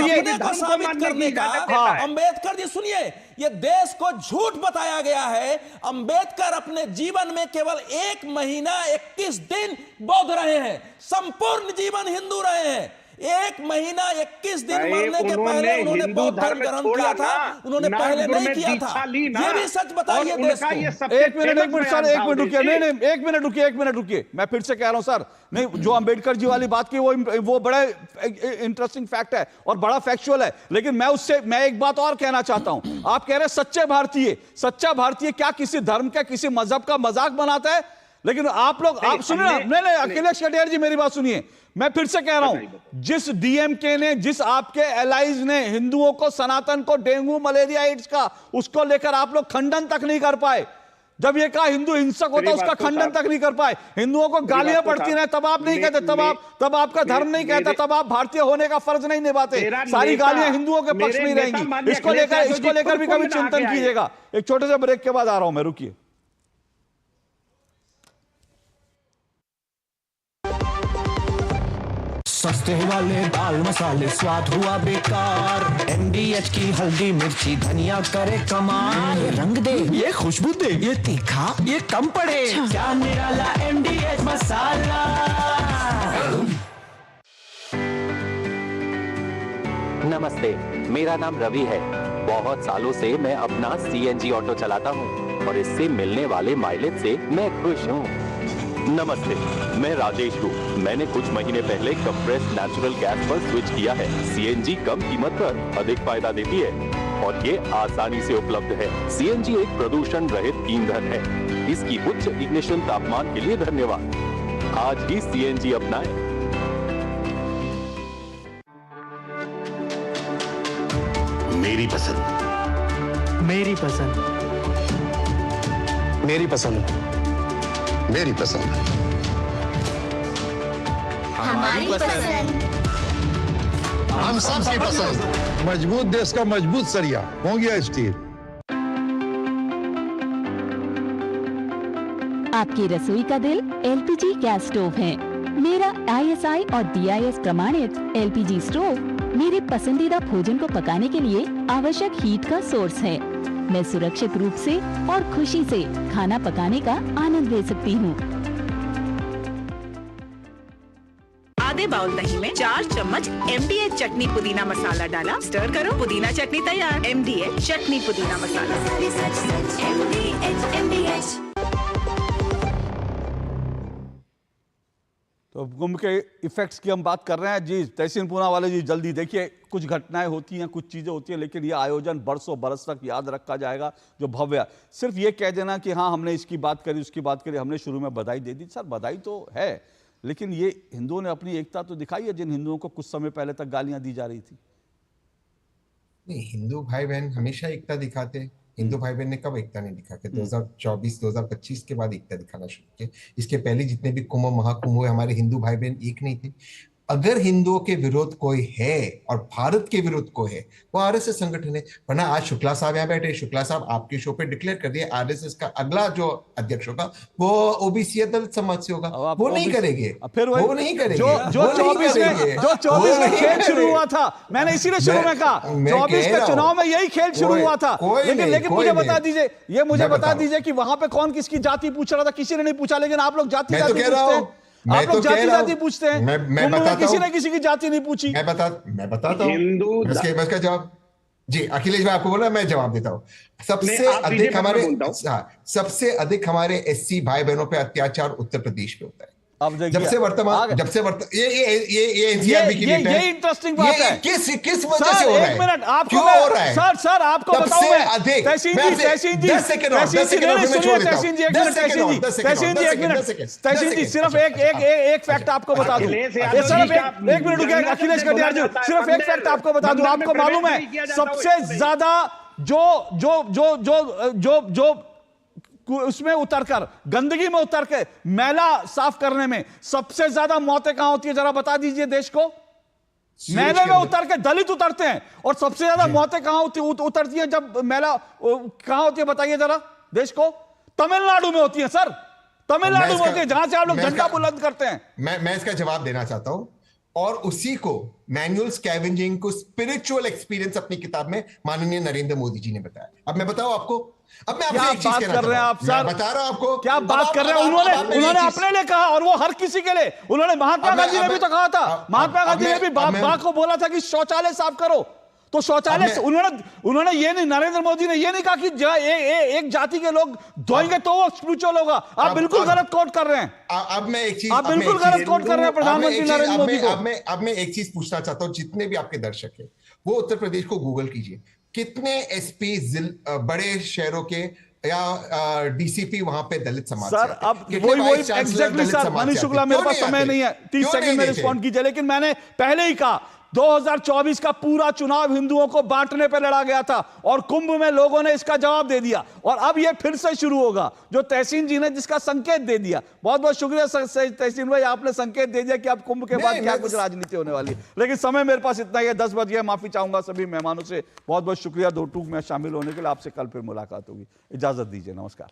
ये साबित करने का अंबेडकर जी, सुनिए, ये देश को झूठ बताया गया है। अंबेडकर अपने जीवन में केवल 1 महीना 21 दिन बौद्ध रहे हैं, संपूर्ण जीवन हिंदू रहे हैं। 1 महीना 21 दिन मरने के पहले उन्होंने बौद्ध धर्म ग्रहण किया था, उन्होंने पहले नहीं किया था। ये भी सच बताइए देश को। एक मिनट सर, एक मिनट रुकिए, नहीं एक मिनट रुकिए, मैं फिर से कह रहा हूं सर, नहीं जो अंबेडकर जी वाली बात की वो बड़ा इंटरेस्टिंग फैक्ट है और बड़ा फैक्चुअल है, लेकिन मैं एक बात और कहना चाहता हूं। आप कह रहे सच्चा भारतीय क्या किसी धर्म का, किसी मजहब का मजाक बनाता है? लेकिन आप सुनिए ना, नहीं अखिलेश कटियार जी मेरी बात सुनिए, मैं फिर से कह रहा हूं, जिस डीएमके ने, जिस आपके एलाइज ने हिंदुओं को, सनातन को डेंगू मलेरिया एड्स का, उसको लेकर आप लोग खंडन तक नहीं कर पाए। जब ये कहा हिंदू हिंसक होता, उसका खंडन तक नहीं कर पाए। हिंदुओं को गालियां पड़ती रहे तब आप नहीं कहते, तब आपका धर्म नहीं कहता, तब आप भारतीय होने का फर्ज नहीं निभाते। सारी गालियां हिंदुओं के पक्ष में रहेंगी। इसको लेकर भी कभी चिंतन कीजिएगा। एक छोटे से ब्रेक के बाद आ रहा हूं मैं, रुकिए। सस्ते वाले दाल मसाले स्वाद हुआ बेकार, MDH की हल्दी मिर्ची धनिया करे कमाल, ये रंग दे, ये खुशबू दे, ये तीखा, ये कम पड़े, क्या निराला MDH मसाला। नमस्ते, मेरा नाम रवि है। बहुत सालों से मैं अपना CNG ऑटो चलाता हूँ और इससे मिलने वाले माइलेज से मैं खुश हूँ। नमस्ते, मैं राजेश हूँ। मैंने कुछ महीने पहले कंप्रेस्ड नेचुरल गैस पर स्विच किया है। CNG कम कीमत पर अधिक फायदा देती है और ये आसानी से उपलब्ध है। CNG एक प्रदूषण रहित ईंधन है। इसकी उच्च इग्निशन तापमान के लिए धन्यवाद। आज ही CNG अपनाएं। मेरी पसंद, मेरी पसंद, मेरी पसंद, मेरी पसंद, हमारी पसंद, हम सबकी पसंद। मजबूत देश का मजबूत सरिया हो गया स्टील। आपकी रसोई का दिल LPG गैस स्टोव है। मेरा ISI और DIS प्रमाणित LPG स्टोव मेरे पसंदीदा भोजन को पकाने के लिए आवश्यक हीट का सोर्स है। मैं सुरक्षित रूप से और खुशी से खाना पकाने का आनंद ले सकती हूँ। आधे बाउल दही में 4 चम्मच MDH चटनी पुदीना मसाला डाला, स्टर करो, पुदीना चटनी तैयार। MDH चटनी पुदीना मसाला। तो कुंभ के इफेक्ट्स की हम बात कर रहे हैं जी। तहसीन पूना वाले जी, जल्दी देखिए, कुछ घटनाएं होती हैं, कुछ चीज़ें होती हैं, लेकिन ये आयोजन बरसों बरस तक याद रखा जाएगा, जो भव्य। सिर्फ ये कह देना कि हाँ हमने इसकी बात करी, उसकी बात करी, हमने शुरू में बधाई दे दी, सर बधाई तो है, लेकिन ये हिंदुओं ने अपनी एकता तो दिखाई है, जिन हिंदुओं को कुछ समय पहले तक गालियां दी जा रही थी। नहीं, हिंदू भाई बहन हमेशा एकता दिखाते। हिंदू भाई बहन ने कब एकता नहीं दिखा के 2024-2025 के बाद एकता दिखाना शुरू किया। इसके पहले जितने भी कुंभ महाकुंभ हुए, हमारे हिंदू भाई बहन एक नहीं थे। अगर हिंदुओं के विरोध कोई है और भारत के विरोध कोई है, वो RSS संगठन है। वरना आज शुक्ला साहब यहाँ बैठे, शुक्ला साहब आपके शो पे डिक्लेयर कर दिए RSS का अगला जो अध्यक्ष होगा वो ओबीसी दलित समाज से होगा। वो नहीं करेंगे, फिर वो नहीं करेंगे। जो 24 में खेल शुरू हुआ था, मैंने इसीलिए शुरू में कहा 24 के चुनाव में यही खेल शुरू हुआ था। लेकिन मुझे बता दीजिए, ये मुझे बता दीजिए कि वहां पे कौन किसकी जाति पूछ रहा था? किसी ने नहीं पूछा, लेकिन आप लोग जाति पूछते हैं। आप लोग जाति पूछते हैं, मैं बताता हूं, किसी ने किसी की जाति नहीं पूछी। मैं बताता हूं हिंदू इसका जवाब। जी अखिलेश भाई आपको बोला, मैं जवाब देता हूँ। सबसे अधिक हमारे SC भाई बहनों पे अत्याचार उत्तर प्रदेश में होता है। अब जब से वर्तमान ये NCRB की नीति है। ये इंटरेस्टिंग बात है। किस वजह से हो रहा है? एक मिनट, आपको क्यों हो रहा है? सर आपको बताऊं मैं। तहसीन जी सिर्फ एक फैक्ट आपको बता दूं। सिर्फ एक मिनट रुकिए अखिलेश कटियार जी, सिर्फ एक फैक्ट आपको बता दूं। आपको मालूम है सबसे ज्यादा जो उसमें उतरकर, गंदगी में उतर के मैला साफ करने में सबसे ज्यादा मौतें कहां होती है? जरा बता दीजिए देश को। मैले में उतर के दलित उतरते हैं और सबसे ज्यादा मौतें कहां उतरती हैं जब मैला कहां होती है? बताइए जरा देश को। तमिलनाडु में होती है सर, तमिलनाडु में होती है, जहां से आप लोग झंडा बुलंद करते हैं। मैं इसका जवाब देना चाहता हूं। और उसी को मैनुअल स्कैवेंजिंग को स्पिरिचुअल एक्सपीरियंस अपनी किताब में माननीय नरेंद्र मोदी जी ने बताया। अब मैं बताऊं आपको, अब मैं आपसे एक चीज कहना चाहता हूं, मैं बता रहा हूं आपको, क्या बात कर रहे हैं? उन्होंने अपने लिए कहा और वो हर किसी के लिए। उन्होंने महात्मा गांधी ने भी तो कहा था, महात्मा गांधी ने भी बाप को बोला था कि शौचालय साफ करो, तो शौचालय उन्होंने ये नहीं, नरेंद्र मोदी ने ये नहीं कहा कि एक जाति के लोग धोएंगे तो वो स्पिरिचुअल होगा। आप बिल्कुल गलत कोट कर रहे हैं। अब मैं एक चीज, आप बिल्कुल गलत कोट कर रहे हैं प्रधानमंत्री नरेंद्र मोदी को। अब मैं एक चीज पूछना चाहता हूं, जितने भी आपके दर्शक हैं वो उत्तर प्रदेश को गूगल कीजिए, कितने एसपी बड़े शहरों के या डीसीपी वहां पे दलित समाज सर, अब वही एग्जैक्टली सर, मनीष शुक्ला, मेरे पास समय नहीं है 30 सेकंड में रिस्पॉन्ड कीजिए, लेकिन मैंने पहले ही कहा 2024 का पूरा चुनाव हिंदुओं को बांटने पर लड़ा गया था और कुंभ में लोगों ने इसका जवाब दे दिया और अब यह फिर से शुरू होगा, जो तहसीन जी ने जिसका संकेत दे दिया। बहुत बहुत शुक्रिया तहसीन भाई, आपने संकेत दे दिया कि अब कुंभ के बाद क्या कुछ राजनीति होने वाली है, लेकिन समय मेरे पास इतना ही है, 10 बज गए। माफी चाहूंगा सभी मेहमानों से, बहुत बहुत शुक्रिया दो टूक में शामिल होने के लिए। आपसे कल फिर मुलाकात होगी, इजाजत दीजिए, नमस्कार।